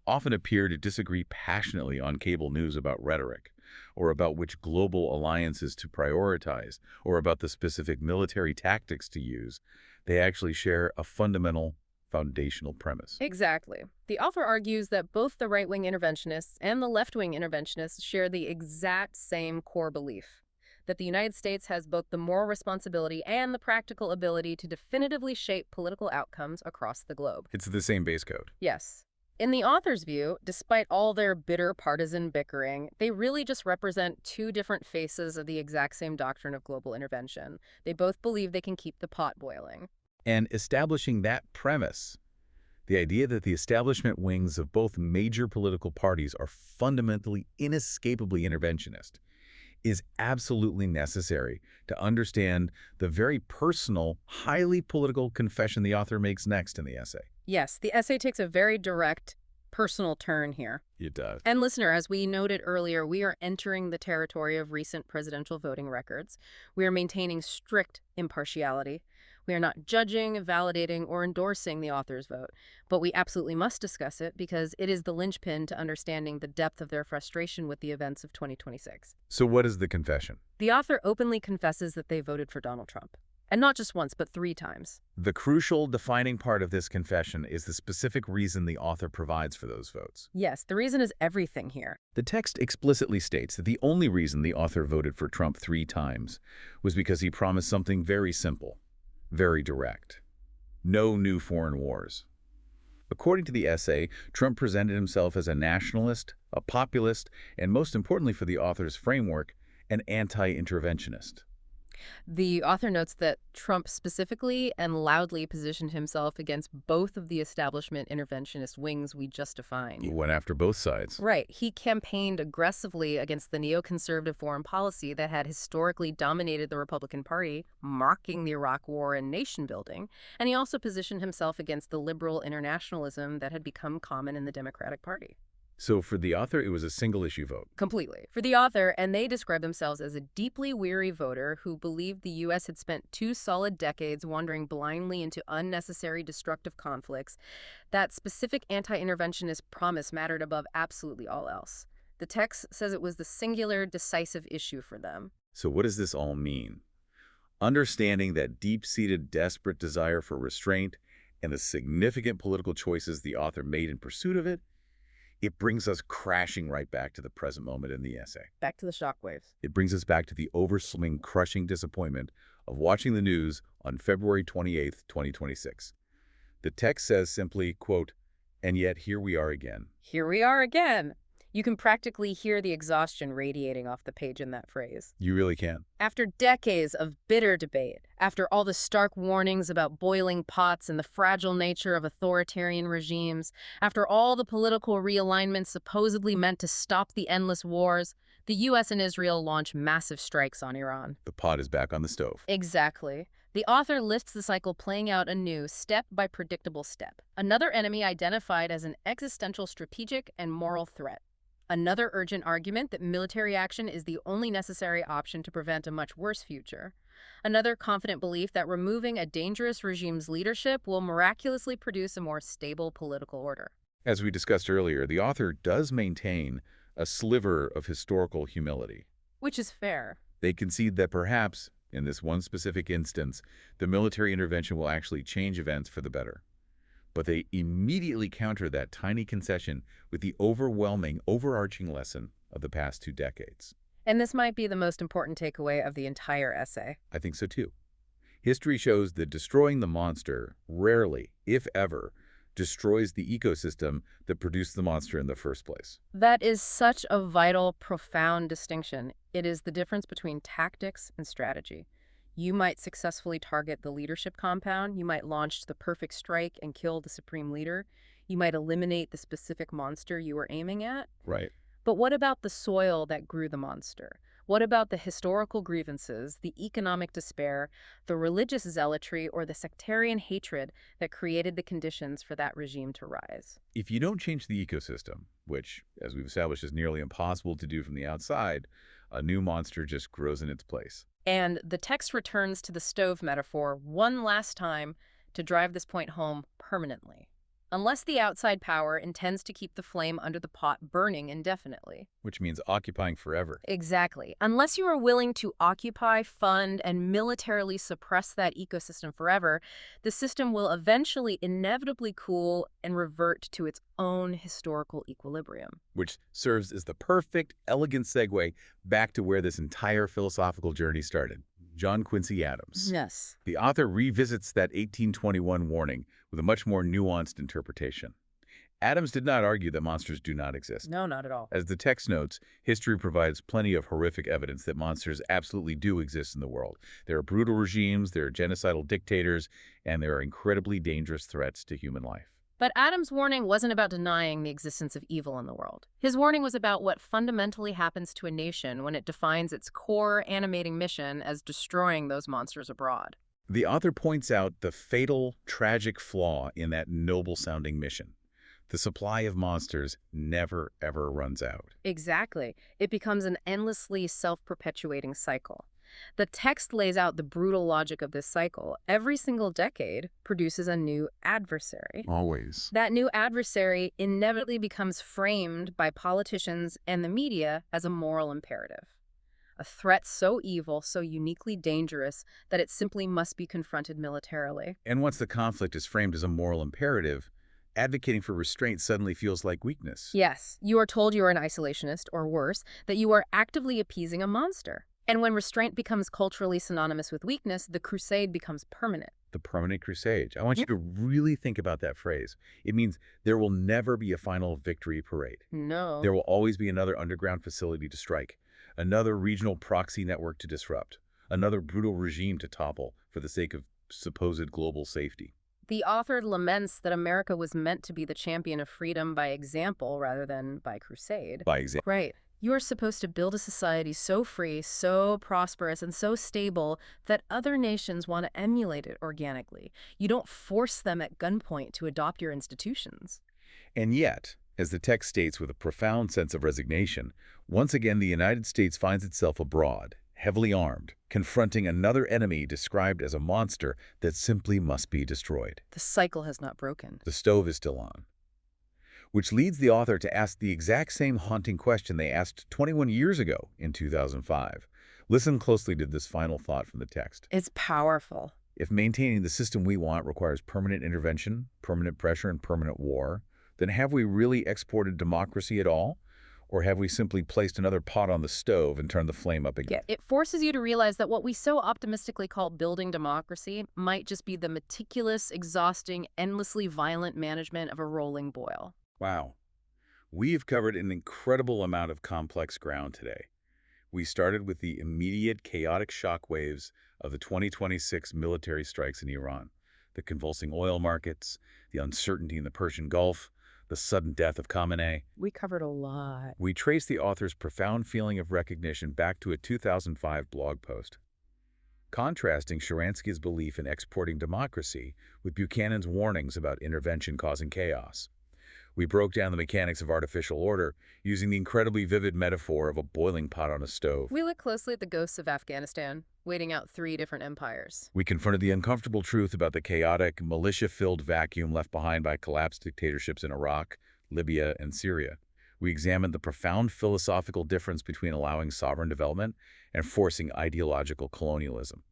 S2: often appear to disagree passionately on cable news about rhetoric, or about which global alliances to prioritize, or about the specific military tactics to use, they actually share a fundamental, foundational premise.
S3: Exactly. The author argues that both the right-wing interventionists and the left-wing interventionists share the exact same core belief. that the United States has both the moral responsibility and the practical ability to definitively shape political outcomes across the globe.
S2: It's the same base code.
S3: Yes. In the author's view, despite all their bitter partisan bickering, they really just represent two different faces of the exact same doctrine of global intervention. They both believe they can keep the pot boiling.
S2: And establishing that premise, the idea that the establishment wings of both major political parties are fundamentally, inescapably interventionist, is absolutely necessary to understand the very personal, highly political confession the author makes next in the essay.
S3: Yes, the essay takes a very direct, personal turn here.
S2: It does.
S3: And listener, as we noted earlier, we are entering the territory of recent presidential voting records. We are maintaining strict impartiality. We are not judging, validating, or endorsing the author's vote, but we absolutely must discuss it because it is the linchpin to understanding the depth of their frustration with the events of 2026.
S2: So what is the confession?
S3: The author openly confesses that they voted for Donald Trump. And not just once, but 3 times.
S2: The crucial defining part of this confession is the specific reason the author provides for those votes.
S3: Yes, the reason is everything here.
S2: The text explicitly states that the only reason the author voted for Trump 3 times was because he promised something very simple, very direct: no new foreign wars. According to the essay, Trump presented himself as a nationalist, a populist, and most importantly for the author's framework, an anti-interventionist.
S3: The author notes that Trump specifically and loudly positioned himself against both of the establishment interventionist wings we just defined.
S2: He went after both sides.
S3: Right. He campaigned aggressively against the neoconservative foreign policy that had historically dominated the Republican Party, mocking the Iraq War and nation building. And he also positioned himself against the liberal internationalism that had become common in the Democratic Party.
S2: So for the author, it was a single-issue vote.
S3: Completely. For the author, and they describe themselves as a deeply weary voter who believed the U.S. had spent 2 solid decades wandering blindly into unnecessary destructive conflicts, that specific anti-interventionist promise mattered above absolutely all else. The text says it was the singular, decisive issue for them.
S2: So what does this all mean? Understanding that deep-seated, desperate desire for restraint and the significant political choices the author made in pursuit of it, it brings us crashing right back to the present moment in the essay.
S3: Back to the shockwaves.
S2: It brings us back to the overwhelming, crushing disappointment of watching the news on February 28, 2026. The text says simply, quote, "And yet here we are again."
S3: Here we are again. You can practically hear the exhaustion radiating off the page in that phrase.
S2: You really can.
S3: After decades of bitter debate, after all the stark warnings about boiling pots and the fragile nature of authoritarian regimes, after all the political realignments supposedly meant to stop the endless wars, the U.S. and Israel launch massive strikes on Iran.
S2: The pot is back on the stove.
S3: Exactly. The author lists the cycle playing out anew, step by predictable step. Another enemy identified as an existential strategic and moral threat. Another urgent argument that military action is the only necessary option to prevent a much worse future. Another confident belief that removing a dangerous regime's leadership will miraculously produce a more stable political order.
S2: As we discussed earlier, the author does maintain a sliver of historical humility.
S3: Which is fair.
S2: They concede that perhaps, in this one specific instance, the military intervention will actually change events for the better. But they immediately counter that tiny concession with the overwhelming, overarching lesson of the past 2 decades.
S3: And this might be the most important takeaway of the entire essay.
S2: I think so too. History shows that destroying the monster rarely, if ever, destroys the ecosystem that produced the monster in the first place.
S3: That is such a vital, profound distinction. It is the difference between tactics and strategy. You might successfully target the leadership compound. You might launch the perfect strike and kill the supreme leader. You might eliminate the specific monster you were aiming at.
S2: Right.
S3: But what about the soil that grew the monster? What about the historical grievances, the economic despair, the religious zealotry, or the sectarian hatred that created the conditions for that regime to rise?
S2: If you don't change the ecosystem, which, as we've established, is nearly impossible to do from the outside, a new monster just grows in its place.
S3: And the text returns to the stove metaphor one last time to drive this point home permanently. unless the outside power intends to keep the flame under the pot burning indefinitely.
S2: Which means occupying forever.
S3: Exactly. Unless you are willing to occupy, fund, and militarily suppress that ecosystem forever, the system will eventually inevitably cool and revert to its own historical equilibrium.
S2: Which serves as the perfect, elegant segue back to where this entire philosophical journey started. John Quincy Adams.
S3: Yes.
S2: The author revisits that 1821 warning with a much more nuanced interpretation. Adams did not argue that monsters do not exist.
S3: No, not at all.
S2: As the text notes, history provides plenty of horrific evidence that monsters absolutely do exist in the world. There are brutal regimes, there are genocidal dictators, and there are incredibly dangerous threats to human life.
S3: But Adams' warning wasn't about denying the existence of evil in the world. His warning was about what fundamentally happens to a nation when it defines its core animating mission as destroying those monsters abroad.
S2: The author points out the fatal, tragic flaw in that noble-sounding mission. The supply of monsters never, ever runs out.
S3: Exactly. It becomes an endlessly self-perpetuating cycle. The text lays out the brutal logic of this cycle. Every single decade produces a new adversary.
S2: Always.
S3: That new adversary inevitably becomes framed by politicians and the media as a moral imperative. A threat so evil, so uniquely dangerous, that it simply must be confronted militarily.
S2: And once the conflict is framed as a moral imperative, advocating for restraint suddenly feels like weakness.
S3: Yes, you are told you are an isolationist, or worse, that you are actively appeasing a monster. And when restraint becomes culturally synonymous with weakness, the crusade becomes permanent.
S2: The permanent crusade. I want you to really think about that phrase. It means there will never be a final victory parade.
S3: No.
S2: There will always be another underground facility to strike, another regional proxy network to disrupt, another brutal regime to topple for the sake of supposed global safety.
S3: The author laments that America was meant to be the champion of freedom by example rather than by crusade.
S2: By example.
S3: Right. You are supposed to build a society so free, so prosperous, and so stable that other nations want to emulate it organically. You don't force them at gunpoint to adopt your institutions.
S2: And yet, as the text states with a profound sense of resignation, once again the United States finds itself abroad, heavily armed, confronting another enemy described as a monster that simply must be destroyed.
S3: The cycle has not broken.
S2: The stove is still on. Which leads the author to ask the exact same haunting question they asked 21 years ago in 2005. Listen closely to this final thought from the text.
S3: It's powerful.
S2: If maintaining the system we want requires permanent intervention, permanent pressure, and permanent war, then have we really exported democracy at all? Or have we simply placed another pot on the stove and turned the flame up again?
S3: Yeah, it forces you to realize that what we so optimistically call building democracy might just be the meticulous, exhausting, endlessly violent management of a rolling boil.
S2: Wow. We've covered an incredible amount of complex ground today. We started with the immediate chaotic shockwaves of the 2026 military strikes in Iran, the convulsing oil markets, the uncertainty in the Persian Gulf, the sudden death of Khamenei.
S3: We covered a lot.
S2: We traced the author's profound feeling of recognition back to a 2005 blog post, contrasting Sharansky's belief in exporting democracy with Buchanan's warnings about intervention causing chaos. We broke down the mechanics of artificial order using the incredibly vivid metaphor of a boiling pot on a stove.
S3: We looked closely at the ghosts of Afghanistan, waiting out 3 different empires.
S2: We confronted the uncomfortable truth about the chaotic, militia-filled vacuum left behind by collapsed dictatorships in Iraq, Libya, and Syria. We examined the profound philosophical difference between allowing sovereign development and forcing ideological colonialism.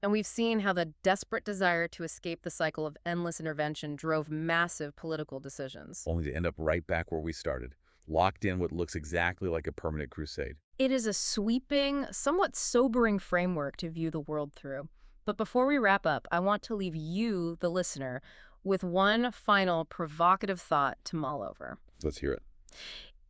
S3: And we've seen how the desperate desire to escape the cycle of endless intervention drove massive political decisions.
S2: Only to end up right back where we started, locked in what looks exactly like a permanent crusade.
S3: It is a sweeping, somewhat sobering framework to view the world through. But before we wrap up, I want to leave you, the listener, with one final provocative thought to mull over.
S2: Let's hear it.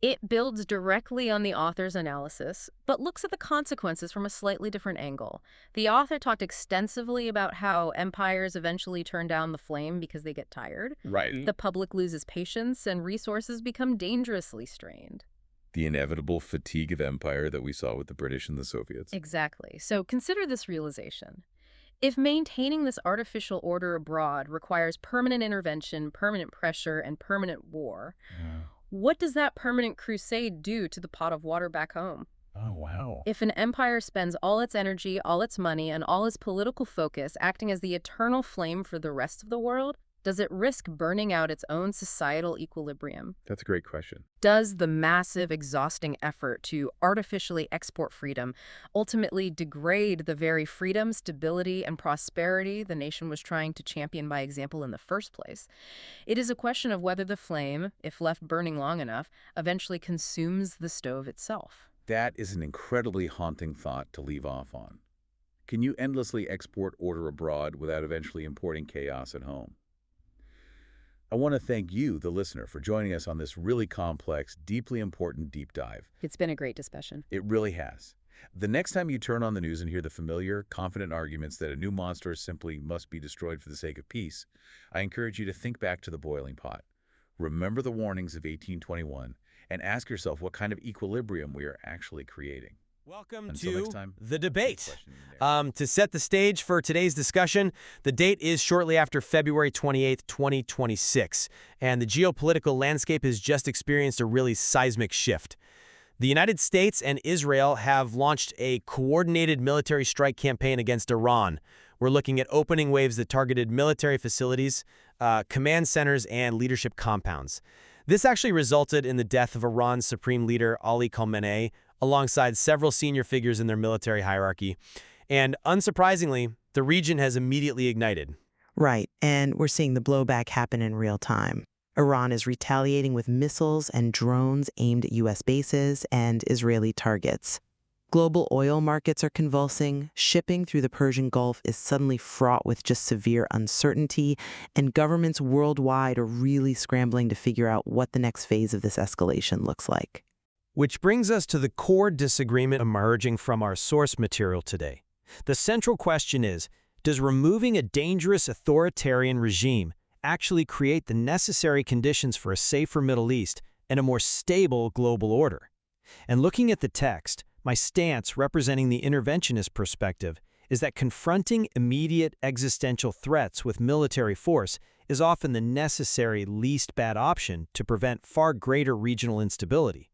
S3: It builds directly on the author's analysis, but looks at the consequences from a slightly different angle. The author talked extensively about how empires eventually turn down the flame because they get tired.
S2: Right.
S3: The public loses patience, and resources become dangerously strained.
S2: The inevitable fatigue of empire that we saw with the British and the Soviets.
S3: Exactly. So consider this realization. If maintaining this artificial order abroad requires permanent intervention, permanent pressure, and permanent war, what does that permanent crusade do to the pot of water back home?
S2: Oh, wow.
S3: If an empire spends all its energy, all its money, and all its political focus acting as the eternal flame for the rest of the world, Does it risk burning out its own societal equilibrium?
S2: That's a great question.
S3: Does the massive, exhausting effort to artificially export freedom ultimately degrade the very freedom, stability, and prosperity the nation was trying to champion by example in the first place? It is a question of whether the flame, if left burning long enough, eventually consumes the stove itself.
S2: That is an incredibly haunting thought to leave off on. Can you endlessly export order abroad without eventually importing chaos at home? I want to thank you, the listener, for joining us on this really complex, deeply important deep dive.
S3: It's been a great discussion.
S2: It really has. The next time you turn on the news and hear the familiar, confident arguments that a new monster simply must be destroyed for the sake of peace, I encourage you to think back to the boiling pot. Remember the warnings of 1821 and ask yourself what kind of equilibrium we are actually creating.
S4: Welcome
S2: Until
S4: to
S2: next time,
S4: The Debate.
S2: question in there.
S4: To set the stage for today's discussion, the date is shortly after February 28th, 2026, and the geopolitical landscape has just experienced a really seismic shift. The United States and Israel have launched a coordinated military strike campaign against Iran. We're looking at opening waves that targeted military facilities, command centers, and leadership compounds. This actually resulted in the death of Iran's supreme leader, Ali Khamenei, alongside several senior figures in their military hierarchy. And unsurprisingly, the region has immediately ignited.
S5: Right, and we're seeing the blowback happen in real time. Iran is retaliating with missiles and drones aimed at U.S. bases and Israeli targets. Global oil markets are convulsing, shipping through the Persian Gulf is suddenly fraught with just severe uncertainty, and governments worldwide are really scrambling to figure out what the next phase of this escalation looks like.
S4: Which brings us to the core disagreement emerging from our source material today. The central question is, does removing a dangerous authoritarian regime actually create the necessary conditions for a safer Middle East and a more stable global order? And looking at the text, my stance representing the interventionist perspective is that confronting immediate existential threats with military force is often the necessary least bad option to prevent far greater regional instability.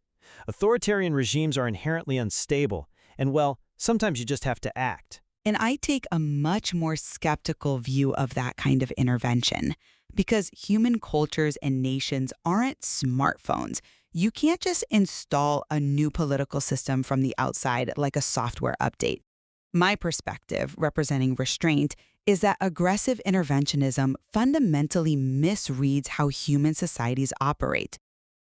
S4: Authoritarian regimes are inherently unstable, and well, sometimes you just have to act.
S6: And I take a much more skeptical view of that kind of intervention because human cultures and nations aren't smartphones. You can't just install a new political system from the outside like a software update. My perspective, representing restraint, is that aggressive interventionism fundamentally misreads how human societies operate.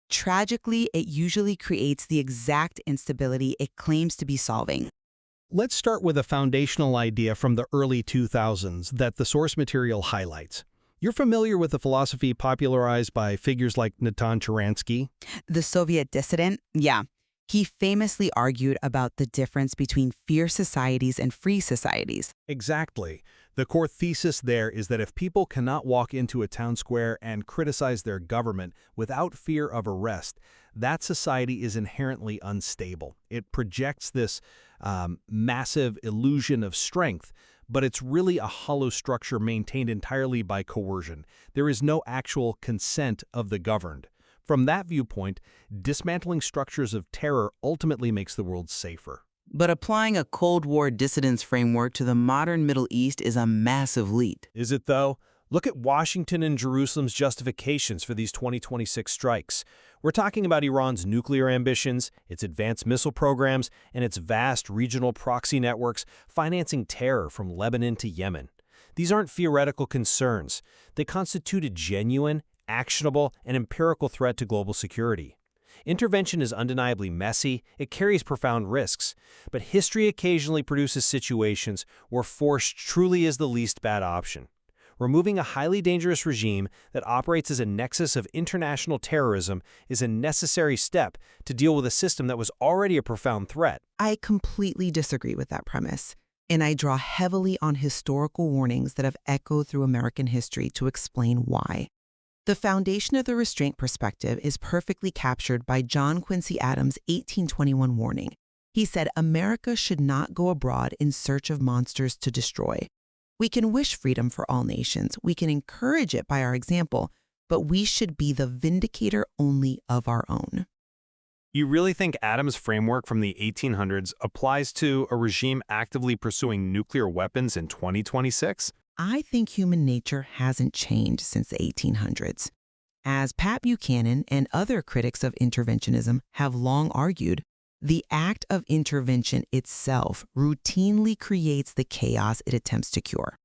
S6: Tragically, it usually creates the exact instability it claims to be solving.
S7: Let's start with a foundational idea from the early 2000s that the source material highlights. You're familiar with the philosophy popularized by figures like Natan Sharansky?
S6: The Soviet dissident? Yeah. He famously argued about the difference between fierce societies and free societies.
S7: Exactly. The core thesis there is that if people cannot walk into a town square and criticize their government without fear of arrest, that society is inherently unstable. It projects this massive illusion of strength, but it's really a hollow structure maintained entirely by coercion. There is no actual consent of the governed. From that viewpoint, dismantling structures of terror ultimately makes the world safer.
S5: But applying a Cold War dissidence framework to the modern Middle East is a massive leap.
S7: Is it, though? Look at Washington and Jerusalem's justifications for these 2026 strikes. We're talking about Iran's nuclear ambitions, its advanced missile programs, and its vast regional proxy networks financing terror from Lebanon to Yemen. These aren't theoretical concerns. They constitute a genuine, actionable, and empirical threat to global security. Intervention is undeniably messy, it carries profound risks, but history occasionally produces situations where force truly is the least bad option. Removing a highly dangerous regime that operates as a nexus of international terrorism is a necessary step to deal with a system that was already a profound threat.
S5: I completely disagree with that premise, and I draw heavily on historical warnings that have echoed through American history to explain why. The foundation of the restraint perspective is perfectly captured by John Quincy Adams' 1821 warning. He said America should not go abroad in search of monsters to destroy. We can wish freedom for all nations, we can encourage it by our example, but we should be the vindicator only of our own.
S4: You really think Adams' framework from the 1800s applies to a regime actively pursuing nuclear weapons in 2026?
S5: I think human nature hasn't changed since the 1800s. As Pat Buchanan and other critics of interventionism have long argued, the act of intervention itself routinely creates the chaos it attempts to cure.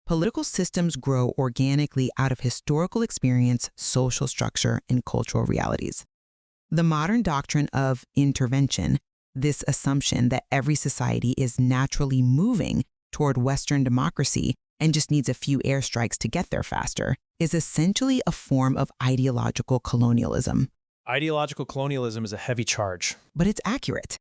S5: Political systems grow organically out of historical experience, social structure, and cultural realities. The modern doctrine of intervention, this assumption that every society is naturally moving toward Western democracy and just needs a few airstrikes to get there faster, is essentially a form of ideological colonialism.
S7: Ideological colonialism is a heavy charge.
S5: But it's accurate.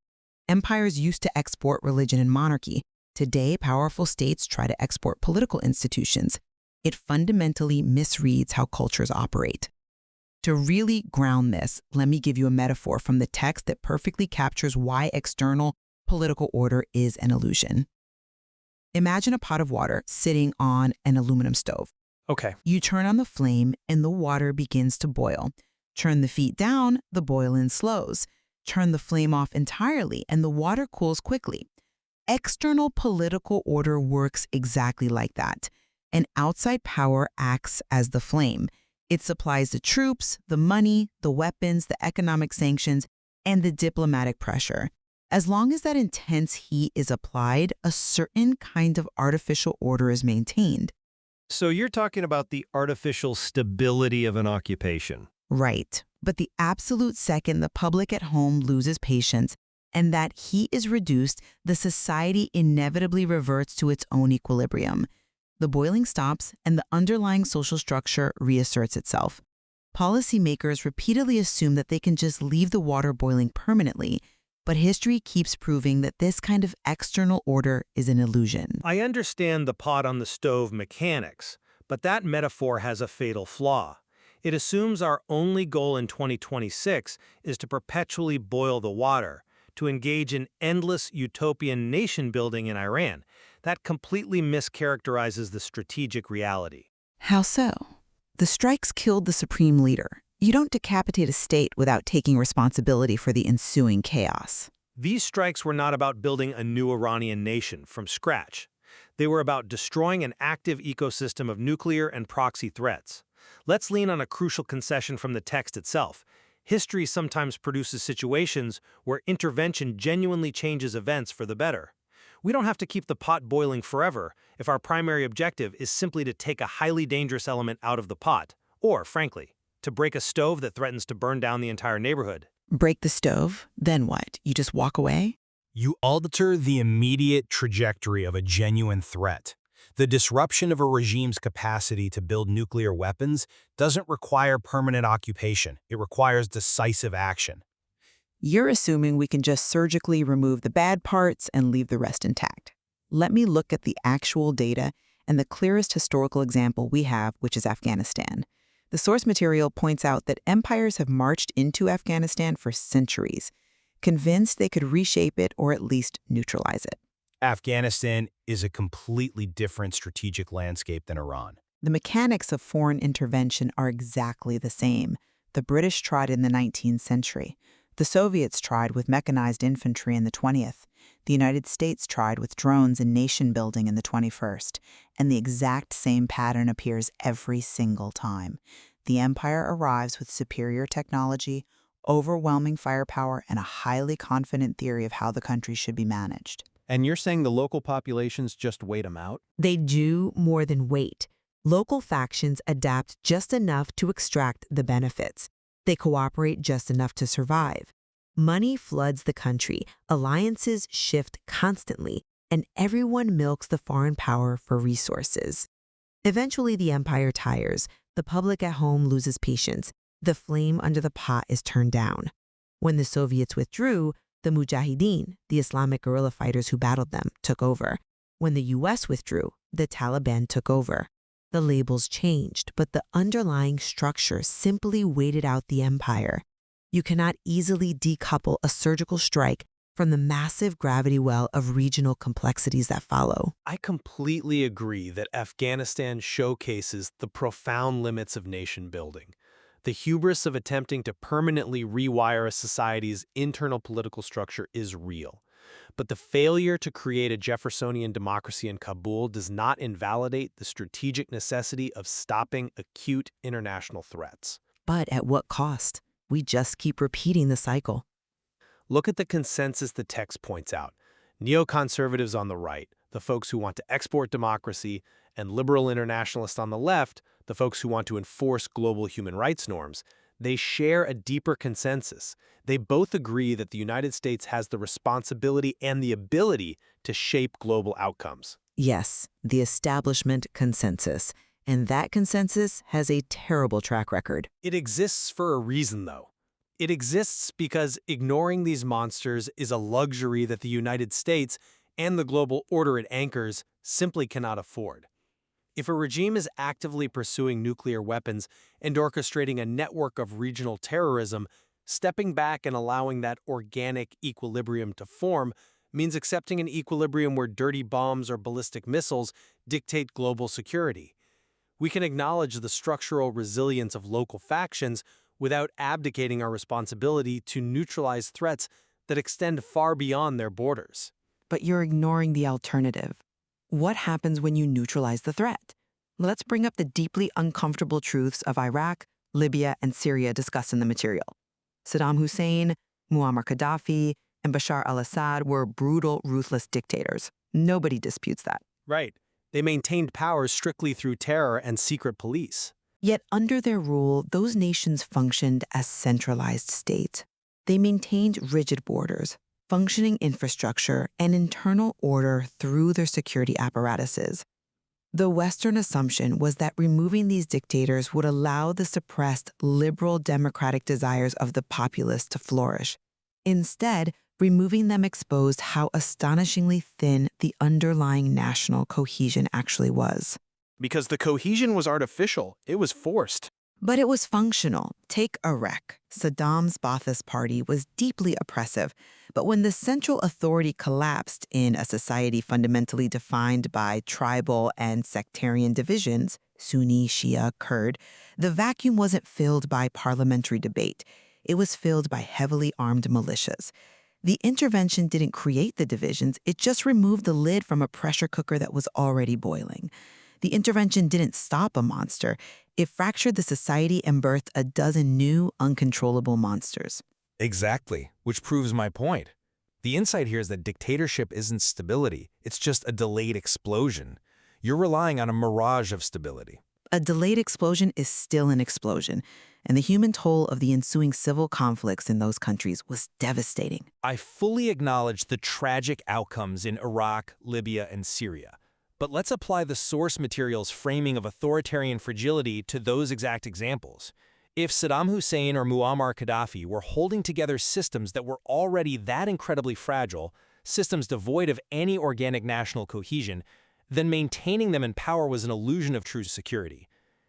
S5: Empires used to export religion and monarchy. Today, powerful states try to export political institutions. It fundamentally misreads how cultures operate. To really ground this, let me give you a metaphor from the text that perfectly captures why external political order is an illusion. Imagine a pot of water sitting on an aluminum stove.
S7: Okay.
S5: You turn on the flame and the water begins to boil. Turn the feet down, the boiling slows. Turn the flame off entirely and the water cools quickly. External political order works exactly like that. An outside power acts as the flame. It supplies the troops, the money, the weapons, the economic sanctions, and the diplomatic pressure. As long as that intense heat is applied, a certain kind of artificial order is maintained.
S7: So you're talking about the artificial stability of an occupation.
S5: Right. But the absolute second the public at home loses patience and that heat is reduced, the society inevitably reverts to its own equilibrium. The boiling stops and the underlying social structure reasserts itself. Policymakers repeatedly assume that they can just leave the water boiling permanently, but history keeps proving that this kind of external order is an illusion.
S7: I understand the pot on the stove mechanics, but that metaphor has a fatal flaw. It assumes our only goal in 2026 is to perpetually boil the water, to engage in endless utopian nation building in Iran. That completely mischaracterizes the strategic reality.
S5: How so? The strikes killed the supreme leader. You don't decapitate a state without taking responsibility for the ensuing chaos.
S7: These strikes were not about building a new Iranian nation from scratch. They were about destroying an active ecosystem of nuclear and proxy threats. Let's lean on a crucial concession from the text itself. History sometimes produces situations where intervention genuinely changes events for the better. We don't have to keep the pot boiling forever if our primary objective is simply to take a highly dangerous element out of the pot, or, frankly, to break a stove that threatens to burn down the entire neighborhood.
S5: Break the stove, then what? You just walk away?
S8: You alter the immediate trajectory of a genuine threat. The disruption of a regime's capacity to build nuclear weapons doesn't require permanent occupation. It requires decisive action.
S5: You're assuming we can just surgically remove the bad parts and leave the rest intact. Let me look at the actual data and the clearest historical example we have, which is Afghanistan. The source material points out that empires have marched into Afghanistan for centuries, convinced they could reshape it or at least neutralize it.
S8: Afghanistan is a completely different strategic landscape than Iran.
S5: The mechanics of foreign intervention are exactly the same. The British tried in the 19th century. The Soviets tried with mechanized infantry in the 20th. The United States tried with drones and nation building in the 21st. And the exact same pattern appears every single time. The empire arrives with superior technology, overwhelming firepower, and a highly confident theory of how the country should be managed.
S9: And you're saying the local populations just wait them out?
S10: They do more than wait. Local factions adapt just enough to extract the benefits. They cooperate just enough to survive. Money floods the country, alliances shift constantly, and everyone milks the foreign power for resources. Eventually, the empire tires. The public at home loses patience. The flame under the pot is turned down. When the Soviets withdrew, the Mujahideen, the Islamic guerrilla fighters who battled them, took over. When the U.S. withdrew, the Taliban took over. The labels changed, but the underlying structure simply waited out the empire. You cannot easily decouple a surgical strike from the massive gravity well of regional complexities that follow.
S7: I completely agree that Afghanistan showcases the profound limits of nation building. The hubris of attempting to permanently rewire a society's internal political structure is real. But the failure to create a Jeffersonian democracy in Kabul does not invalidate the strategic necessity of stopping acute international threats.
S5: But at what cost? We just keep repeating the cycle.
S7: Look at the consensus the text points out. Neoconservatives on the right, the folks who want to export democracy, and liberal internationalists on the left, the folks who want to enforce global human rights norms, they share a deeper consensus. They both agree that the United States has the responsibility and the ability to shape global outcomes.
S5: Yes, the establishment consensus. And that consensus has a terrible track record.
S7: It exists for a reason, though. It exists because ignoring these monsters is a luxury that the United States and the global order it anchors simply cannot afford. If a regime is actively pursuing nuclear weapons and orchestrating a network of regional terrorism, stepping back and allowing that organic equilibrium to form means accepting an equilibrium where dirty bombs or ballistic missiles dictate global security. We can acknowledge the structural resilience of local factions without abdicating our responsibility to neutralize threats that extend far beyond their borders.
S5: But you're ignoring the alternative. What happens when you neutralize the threat? Let's bring up the deeply uncomfortable truths of Iraq, Libya, and Syria discussed in the material. Saddam Hussein, Muammar Gaddafi, and Bashar al-Assad were brutal, ruthless dictators. Nobody disputes that.
S7: Right. They maintained power strictly through terror and secret police.
S5: Yet under their rule, those nations functioned as centralized states. They maintained rigid borders, functioning infrastructure, and internal order through their security apparatuses. The Western assumption was that removing these dictators would allow the suppressed liberal democratic desires of the populace to flourish. Instead, removing them exposed how astonishingly thin the underlying national cohesion actually was.
S7: Because the cohesion was artificial, it was forced.
S5: But it was functional. Take Iraq. Saddam's Ba'athist Party was deeply oppressive, but when the central authority collapsed in a society fundamentally defined by tribal and sectarian divisions, Sunni, Shia, Kurd, the vacuum wasn't filled by parliamentary debate. It was filled by heavily armed militias. The intervention didn't create the divisions, it just removed the lid from a pressure cooker that was already boiling. The intervention didn't stop a monster. It fractured the society and birthed a dozen new, uncontrollable monsters.
S8: Exactly, which proves my point. The insight here is that dictatorship isn't stability. It's just a delayed explosion. You're relying on a mirage of stability.
S5: A delayed explosion is still an explosion, and the human toll of the ensuing civil conflicts in those countries was devastating.
S8: I fully acknowledge the tragic outcomes in Iraq, Libya, and Syria. But let's apply the source material's framing of authoritarian fragility to those exact examples. If Saddam Hussein or Muammar Gaddafi were holding together systems that were already that incredibly fragile, systems devoid of any organic national cohesion, then maintaining them in power was an illusion of true security.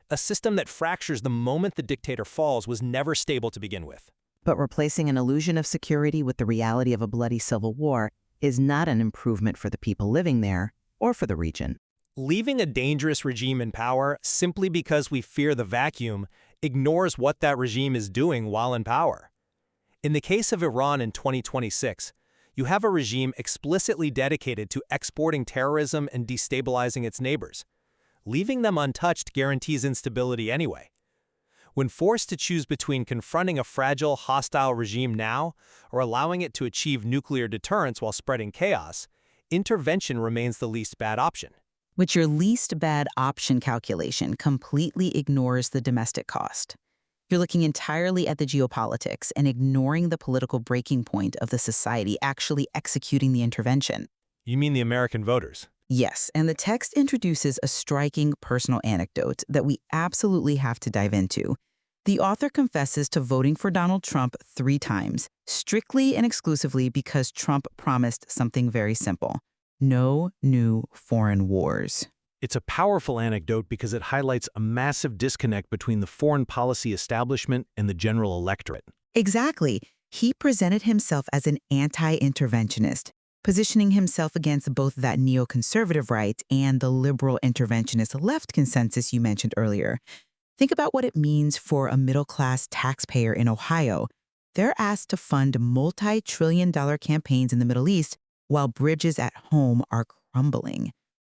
S8: A system that fractures the moment the dictator falls was never stable to begin with.
S11: But replacing an illusion of security with the reality of a bloody civil war is not an improvement for the people living there or for the region.
S8: Leaving a dangerous regime in power simply because we fear the vacuum ignores what that regime is doing while in power. In the case of Iran in 2026, you have a regime explicitly dedicated to exporting terrorism and destabilizing its neighbors. Leaving them untouched guarantees instability anyway. When forced to choose between confronting a fragile, hostile regime now or allowing it to achieve nuclear deterrence while spreading chaos, intervention remains the least bad option.
S11: Which your least bad option calculation completely ignores the domestic cost. You're looking entirely at the geopolitics and ignoring the political breaking point of the society actually executing the intervention.
S8: You mean the American voters?
S11: Yes, and the text introduces a striking personal anecdote that we absolutely have to dive into. The author confesses to voting for Donald Trump 3 times, strictly and exclusively because Trump promised something very simple: no new foreign wars.
S7: It's a powerful anecdote because it highlights a massive disconnect between the foreign policy establishment and the general electorate.
S5: Exactly. He presented himself as an anti-interventionist, positioning himself against both that neoconservative right and the liberal interventionist left consensus you mentioned earlier. Think about what it means for a middle-class taxpayer in Ohio. They're asked to fund multi-trillion-dollar campaigns in the Middle East
S11: while bridges at home are crumbling.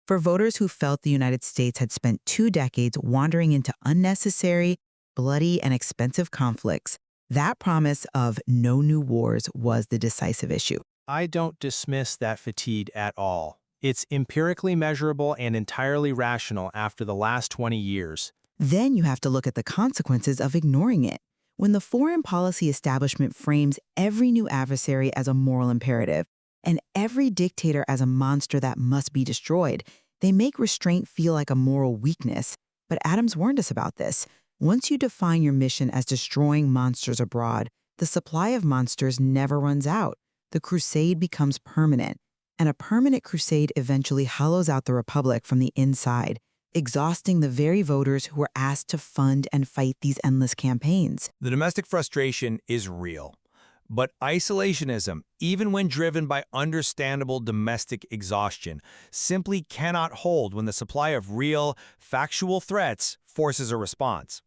S11: For voters who felt the United States had spent 2 decades wandering into unnecessary, bloody, and expensive conflicts, that promise of no new wars was the decisive issue.
S9: I don't dismiss that fatigue at all. It's empirically measurable and entirely rational after the last 20 years.
S11: Then you have to look at the consequences of ignoring it. When the foreign policy establishment frames every new adversary as a moral imperative and every dictator as a monster that must be destroyed, they make restraint feel like a moral weakness. But Adams warned us about this. Once you define your mission as destroying monsters abroad, the supply of monsters never runs out. The crusade becomes permanent, and a permanent crusade eventually hollows out the republic from the inside, exhausting the very voters who were asked to fund and fight these endless campaigns.
S12: The domestic frustration is real. But isolationism, even when driven by understandable domestic exhaustion, simply cannot hold when the supply of real, factual threats forces a response.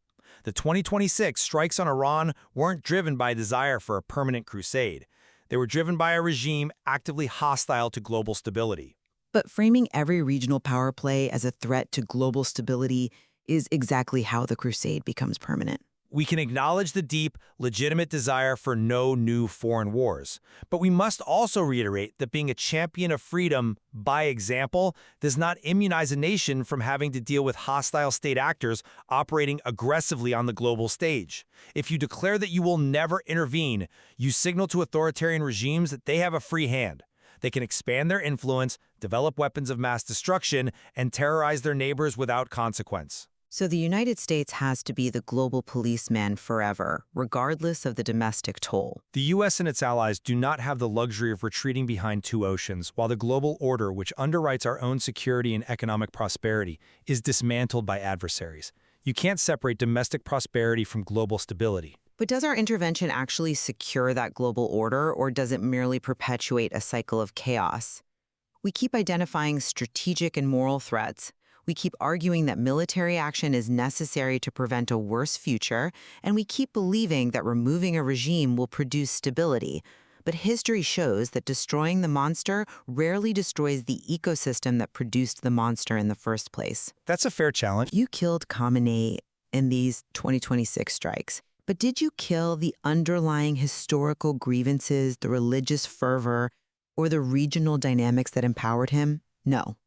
S12: The 2026 strikes on Iran weren't driven by a desire for a permanent crusade. They were driven by a regime actively hostile to global stability.
S11: But framing every regional power play as a threat to global stability is exactly how the crusade becomes permanent.
S12: We can acknowledge the deep, legitimate desire for no new foreign wars. But we must also reiterate that being a champion of freedom, by example, does not immunize a nation from having to deal with hostile state actors operating aggressively on the global stage. If you declare that you will never intervene, you signal to authoritarian regimes that they have a free hand. They can expand their influence, develop weapons of mass destruction, and terrorize their neighbors without consequence.
S11: So the United States has to be the global policeman forever, regardless of the domestic toll.
S12: The U.S. and its allies do not have the luxury of retreating behind two oceans, while the global order, which underwrites our own security and economic prosperity, is dismantled by adversaries. You can't separate domestic prosperity from global stability.
S11: But does our intervention actually secure that global order, or does it merely perpetuate a cycle of chaos? We keep identifying strategic and moral threats. We keep arguing that military action is necessary to prevent a worse future, and we keep believing that removing a regime will produce stability. But history shows that destroying the monster rarely destroys the ecosystem that produced the monster in the first place.
S12: That's a fair challenge.
S11: You killed Khamenei in these 2026 strikes. But did you kill the underlying historical grievances, the religious fervor, or the regional dynamics that empowered him? No.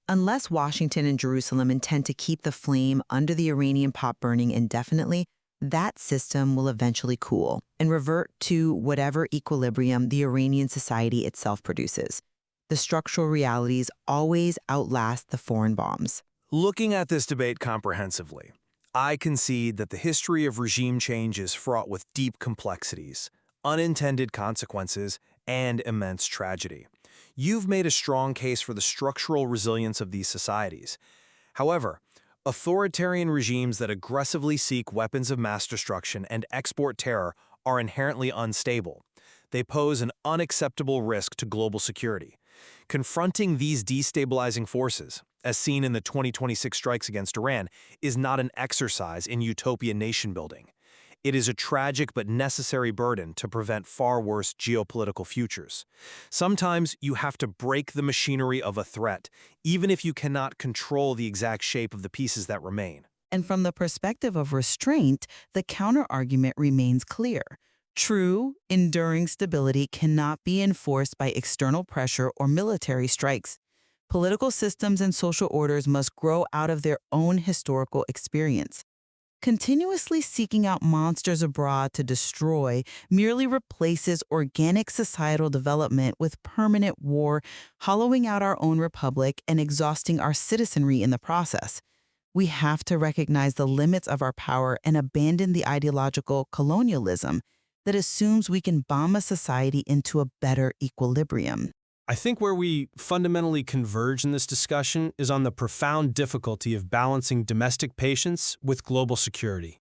S11: Unless Washington and Jerusalem intend to keep the flame under the Iranian pot burning indefinitely, that system will eventually cool and revert to whatever equilibrium the Iranian society itself produces. The structural realities always outlast the foreign bombs.
S13: Looking at this debate comprehensively, I concede that the history of regime change is fraught with deep complexities, unintended consequences, and immense tragedy. You've made a strong case for the structural resilience of these societies. However, authoritarian regimes that aggressively seek weapons of mass destruction and export terror are inherently unstable. They pose an unacceptable risk to global security. Confronting these destabilizing forces, as seen in the 2026 strikes against Iran, is not an exercise in utopian nation-building. It is a tragic but necessary burden to prevent far worse geopolitical futures. Sometimes you have to break the machinery of a threat, even if you cannot control the exact shape of the pieces that remain.
S11: And from the perspective of restraint, the counter-argument remains clear. True, enduring stability cannot be enforced by external pressure or military strikes. Political systems and social orders must grow out of their own historical experience. Continuously seeking out monsters abroad to destroy merely replaces organic societal development with permanent war, hollowing out our own republic and exhausting our citizenry in the process. We have to recognize the limits of our power and abandon the ideological colonialism that assumes we can bomb a society into a better equilibrium.
S7: I think where we fundamentally converge in this discussion is on the profound difficulty of balancing domestic patience with global security.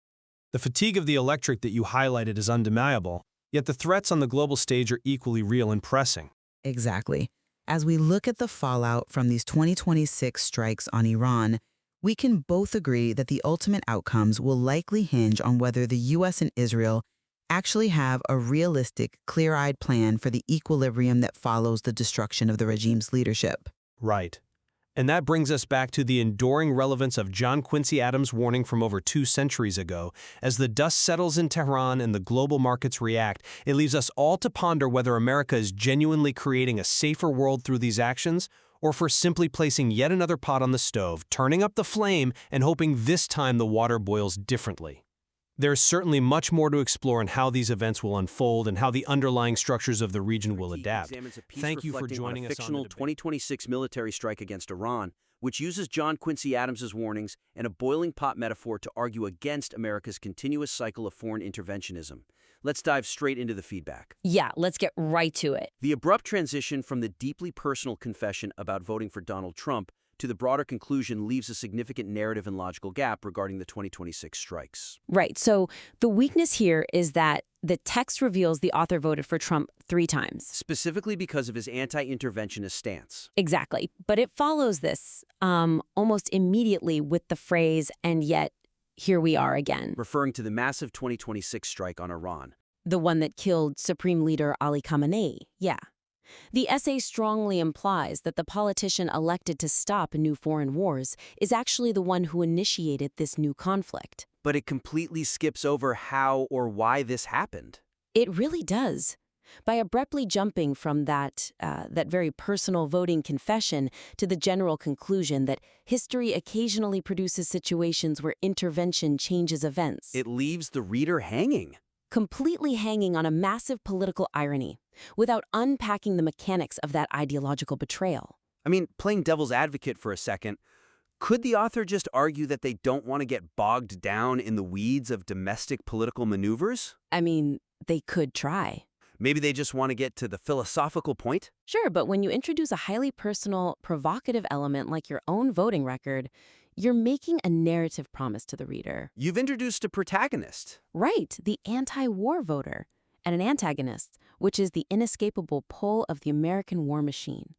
S7: The fatigue of the electorate that you highlighted is undeniable, yet the threats on the global stage are equally real and pressing.
S11: Exactly. As we look at the fallout from these 2026 strikes on Iran, we can both agree that the ultimate outcomes will likely hinge on whether the U.S. and Israel actually have a realistic, clear-eyed plan for the equilibrium that follows the destruction of the regime's leadership.
S7: Right. And that brings us back to the enduring relevance of John Quincy Adams' warning from over 2 centuries ago. As the dust settles in Tehran and the global markets react, it leaves us all to ponder whether America is genuinely creating a safer world through these actions, or for simply placing yet another pot on the stove, turning up the flame, and hoping this time the water boils differently. There's certainly much more to explore in how these events will unfold and how the underlying structures of the region will adapt. Thank you for joining us on the
S14: fictional
S7: debate.
S14: 2026 military strike against Iran, which uses John Quincy Adams's warnings and a boiling pot metaphor to argue against America's continuous cycle of foreign interventionism. Let's dive straight into the feedback.
S15: Yeah, let's get right to it.
S14: The abrupt transition from the deeply personal confession about voting for Donald Trump to the broader conclusion leaves a significant narrative and logical gap regarding the 2026 strikes.
S15: Right. So the weakness here is that the text reveals the author voted for Trump 3 times.
S14: Specifically because of his anti-interventionist stance.
S15: Exactly. But it follows this almost immediately with the phrase, and yet here we are again.
S14: Referring to the massive 2026 strike on Iran.
S15: The one that killed Supreme Leader Ali Khamenei. Yeah. The essay strongly implies that the politician elected to stop new foreign wars is actually the one who initiated this new conflict.
S14: But it completely skips over how or why this happened.
S15: It really does. By abruptly jumping from that very personal voting confession to the general conclusion that history occasionally produces situations where intervention changes events.
S14: It leaves the reader hanging.
S15: Completely hanging on a massive political irony, without unpacking the mechanics of that ideological betrayal.
S14: I mean, playing devil's advocate for a second, could the author just argue that they don't want to get bogged down in the weeds of domestic political maneuvers?
S15: I mean, they could try.
S14: Maybe they just want to get to the philosophical point?
S15: Sure, but when you introduce a highly personal, provocative element like your own voting record, you're making a narrative promise to the reader.
S14: You've introduced a protagonist.
S15: Right, the anti-war voter, and an antagonist, which is the inescapable pull of the American war machine.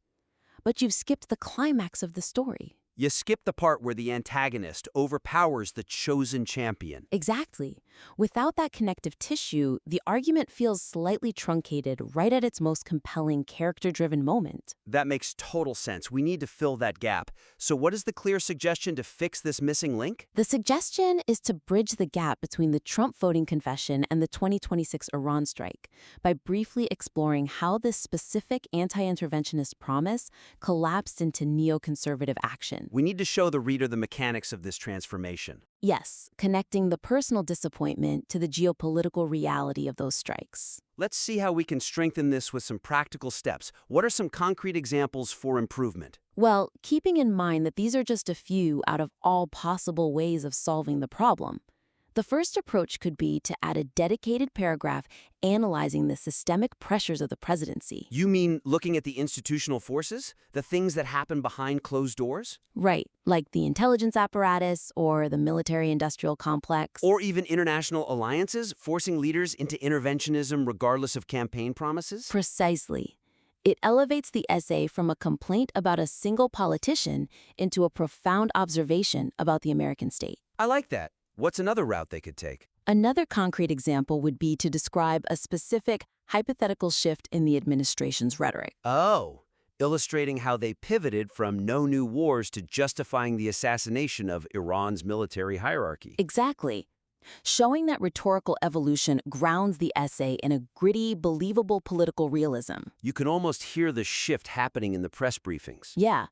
S15: But you've skipped the climax of the story.
S14: You skip the part where the antagonist overpowers the chosen champion.
S15: Exactly. Without that connective tissue, the argument feels slightly truncated right at its most compelling character-driven moment.
S14: That makes total sense. We need to fill that gap. So what is the clear suggestion to fix this missing link?
S15: The suggestion is to bridge the gap between the Trump voting confession and the 2026 Iran strike by briefly exploring how this specific anti-interventionist promise collapsed into neoconservative action.
S14: We need to show the reader the mechanics of this transformation.
S15: Yes, connecting the personal disappointment to the geopolitical reality of those strikes.
S14: Let's see how we can strengthen this with some practical steps. What are some concrete examples for improvement?
S15: Well, keeping in mind that these are just a few out of all possible ways of solving the problem. The first approach could be to add a dedicated paragraph analyzing the systemic pressures of the presidency.
S14: You mean looking at the institutional forces? The things that happen behind closed doors?
S15: Right, like the intelligence apparatus or the military-industrial complex.
S14: Or even international alliances forcing leaders into interventionism regardless of campaign promises?
S15: Precisely. It elevates the essay from a complaint about a single politician into a profound observation about the American state.
S14: I like that. What's another route they could take?
S15: Another concrete example would be to describe a specific hypothetical shift in the administration's rhetoric.
S14: Oh, illustrating how they pivoted from no new wars to justifying the assassination of Iran's military hierarchy.
S15: Exactly. Showing that rhetorical evolution grounds the essay in a gritty, believable political realism.
S14: You can almost hear the shift happening in the press briefings.
S15: Yeah.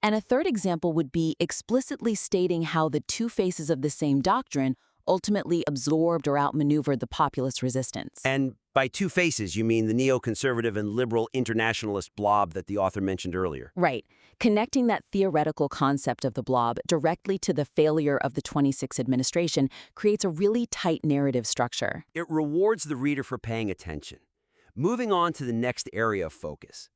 S15: And a third example would be explicitly stating how the two faces of the same doctrine ultimately absorbed or outmaneuvered the populist resistance.
S14: And by two faces, you mean the neoconservative and liberal internationalist blob that the author mentioned earlier.
S15: Right. Connecting that theoretical concept of the blob directly to the failure of the 26 administration creates a really tight narrative structure.
S14: It rewards the reader for paying attention. Moving on to the next area of focus.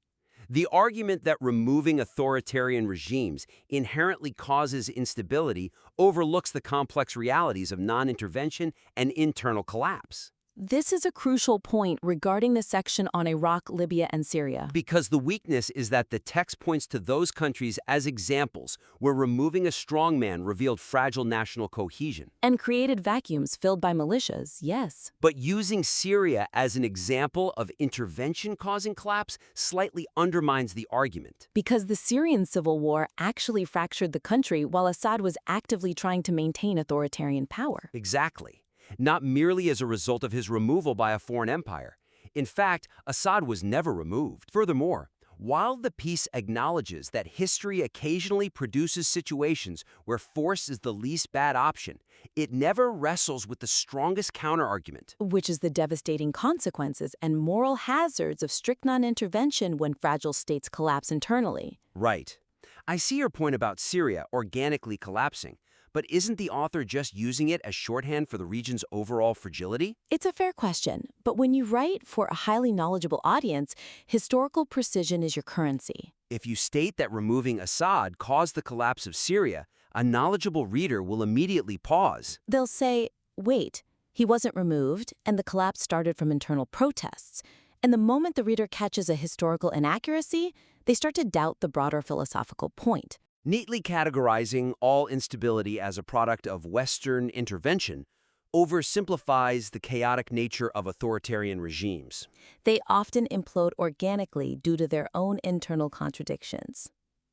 S14: The argument that removing authoritarian regimes inherently causes instability overlooks the complex realities of non-intervention and internal collapse.
S15: This is a crucial point regarding the section on Iraq, Libya, and Syria.
S14: Because the weakness is that the text points to those countries as examples where removing a strongman revealed fragile national cohesion.
S15: And created vacuums filled by militias, yes.
S14: But using Syria as an example of intervention causing collapse slightly undermines the argument.
S15: Because the Syrian civil war actually fractured the country while Assad was actively trying to maintain authoritarian power.
S14: Exactly. Not merely as a result of his removal by a foreign empire. In fact, Assad was never removed. Furthermore, while the piece acknowledges that history occasionally produces situations where force is the least bad option, it never wrestles with the strongest counterargument.
S15: Which is the devastating consequences and moral hazards of strict non-intervention when fragile states collapse internally.
S14: Right. I see your point about Syria organically collapsing. But isn't the author just using it as shorthand for the region's overall fragility?
S15: It's a fair question, but when you write for a highly knowledgeable audience, historical precision is your currency.
S14: If you state that removing Assad caused the collapse of Syria, a knowledgeable reader will immediately pause.
S15: They'll say, wait, he wasn't removed, and the collapse started from internal protests. And the moment the reader catches a historical inaccuracy, they start to doubt the broader philosophical point.
S14: Neatly categorizing all instability as a product of Western intervention oversimplifies the chaotic nature of authoritarian regimes.
S15: They often implode organically due to their own internal contradictions.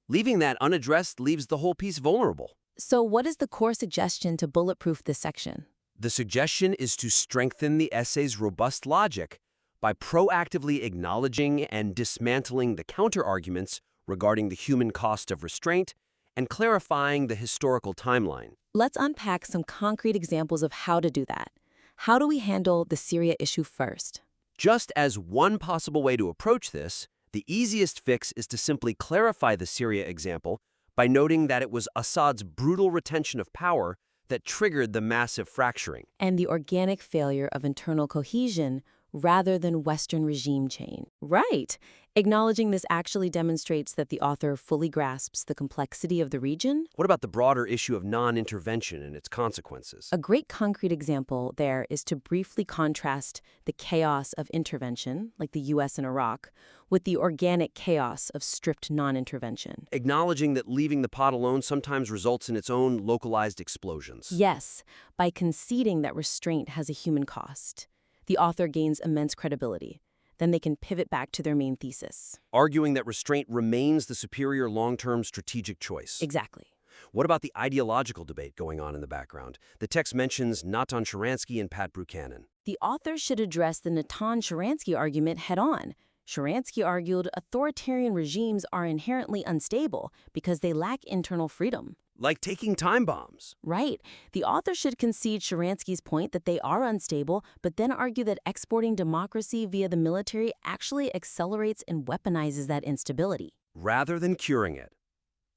S14: Leaving that unaddressed leaves the whole piece vulnerable.
S15: So what is the core suggestion to bulletproof this section?
S14: The suggestion is to strengthen the essay's robust logic by proactively acknowledging and dismantling the counterarguments regarding the human cost of restraint and clarifying the historical timeline.
S15: Let's unpack some concrete examples of how to do that. How do we handle the Syria issue first?
S14: Just as one possible way to approach this, the easiest fix is to simply clarify the Syria example by noting that it was Assad's brutal retention of power that triggered the massive fracturing.
S15: And the organic failure of internal cohesion rather than Western regime change. Right. Acknowledging this actually demonstrates that the author fully grasps the complexity of the region.
S14: What about the broader issue of non-intervention and its consequences?
S15: A great concrete example there is to briefly contrast the chaos of intervention, like the U.S. and Iraq, with the organic chaos of strict non-intervention.
S14: Acknowledging that leaving the pot alone sometimes results in its own localized explosions.
S15: Yes, by conceding that restraint has a human cost, the author gains immense credibility. Then they can pivot back to their main thesis.
S14: Arguing that restraint remains the superior long-term strategic choice.
S15: Exactly.
S14: What about the ideological debate going on in the background? The text mentions Natan Sharansky and Pat Buchanan.
S15: The author should address the Natan Sharansky argument head-on. Sharansky argued authoritarian regimes are inherently unstable because they lack internal freedom.
S14: Like taking time bombs.
S15: Right. The author should concede Sharansky's point that they are unstable, but then argue that exporting democracy via the military actually accelerates and weaponizes that instability.
S14: Rather than curing it.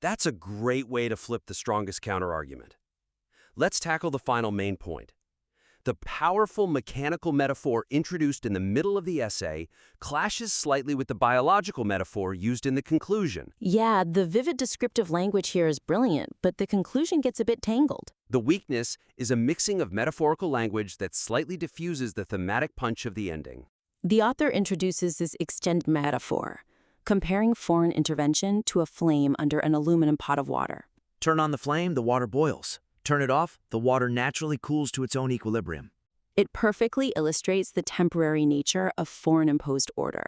S14: That's a great way to flip the strongest counterargument. Let's tackle the final main point. The powerful mechanical metaphor introduced in the middle of the essay clashes slightly with the biological metaphor used in the conclusion.
S15: Yeah, the vivid descriptive language here is brilliant, but the conclusion gets a bit tangled.
S14: The weakness is a mixing of metaphorical language that slightly diffuses the thematic punch of the ending.
S15: The author introduces this extended metaphor, comparing foreign intervention to a flame under an aluminum pot of water.
S16: Turn on the flame, the water boils. Turn it off, the water naturally cools to its own equilibrium.
S15: It perfectly illustrates the temporary nature of foreign-imposed order.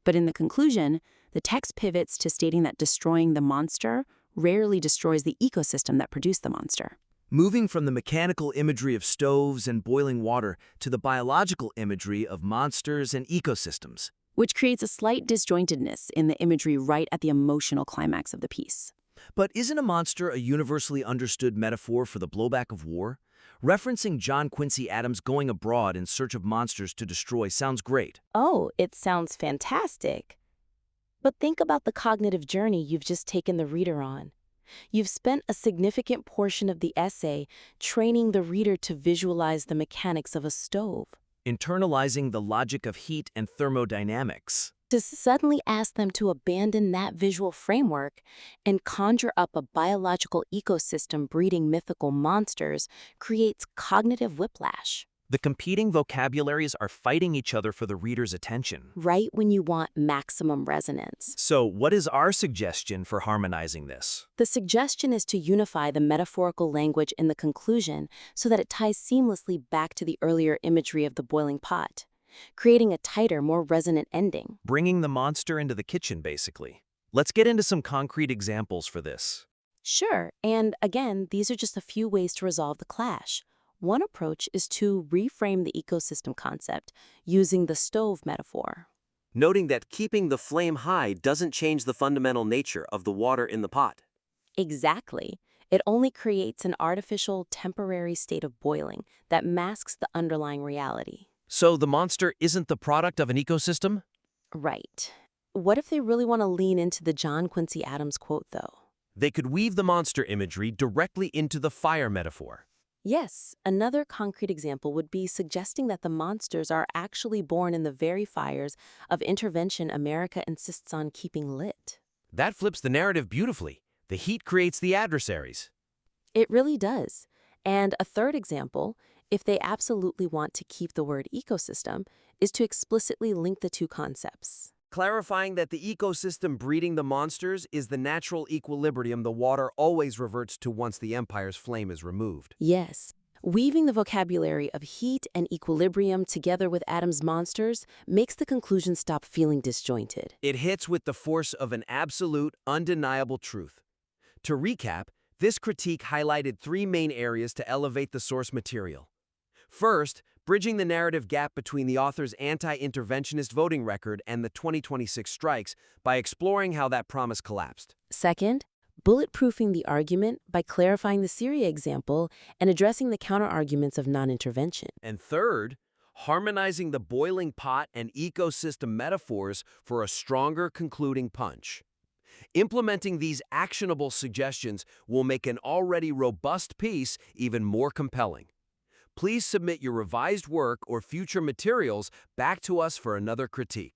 S15: But in the conclusion, the text pivots to stating that destroying the monster rarely destroys the ecosystem that produced the monster.
S16: Moving from the mechanical imagery of stoves and boiling water to the biological imagery of monsters and ecosystems.
S15: Which creates a slight disjointedness in the imagery right at the emotional climax of the piece.
S16: But isn't a monster a universally understood metaphor for the blowback of war? Referencing John Quincy Adams going abroad in search of monsters to destroy sounds great.
S15: Oh, it sounds fantastic. But think about the cognitive journey you've just taken the reader on. You've spent a significant portion of the essay training the reader to visualize the mechanics of a stove.
S16: Internalizing the logic of heat and thermodynamics.
S15: To suddenly ask them to abandon that visual framework and conjure up a biological ecosystem breeding mythical monsters creates cognitive whiplash.
S17: The competing vocabularies are fighting each other for the reader's attention.
S15: Right when you want maximum resonance.
S17: So, what is our suggestion for harmonizing this?
S15: The suggestion is to unify the metaphorical language in the conclusion so that it ties seamlessly back to the earlier imagery of the boiling pot, creating a tighter, more resonant ending.
S17: Bringing the monster into the kitchen, basically. Let's get into some concrete examples for this.
S15: Sure, and again, these are just a few ways to resolve the clash. One approach is to reframe the ecosystem concept using the stove metaphor.
S14: Noting that keeping the flame high doesn't change the fundamental nature of the water in the pot.
S15: Exactly. It only creates an artificial, temporary state of boiling that masks the underlying reality.
S17: So the monster isn't the product of an ecosystem?
S15: Right. What if they really want to lean into the John Quincy Adams quote, though?
S17: They could weave the monster imagery directly into the fire metaphor.
S15: Yes, another concrete example would be suggesting that the monsters are actually born in the very fires of intervention America insists on keeping lit.
S17: That flips the narrative beautifully. The heat creates the adversaries.
S15: It really does. And a third example, if they absolutely want to keep the word ecosystem, is to explicitly link the two concepts.
S14: Clarifying that the ecosystem breeding the monsters is the natural equilibrium the water always reverts to once the empire's flame is removed.
S15: Yes. Weaving the vocabulary of heat and equilibrium together with Adam's monsters makes the conclusion stop feeling disjointed.
S14: It hits with the force of an absolute, undeniable truth. To recap, this critique highlighted three main areas to elevate the source material. First, bridging the narrative gap between the author's anti-interventionist voting record and the 2026 strikes by exploring how that promise collapsed.
S15: Second, bulletproofing the argument by clarifying the Syria example and addressing the counterarguments of non-intervention.
S14: And third, harmonizing the boiling pot and ecosystem metaphors for a stronger concluding punch. Implementing these actionable suggestions will make an already robust piece even more compelling. Please submit your revised work or future materials back to us for another critique.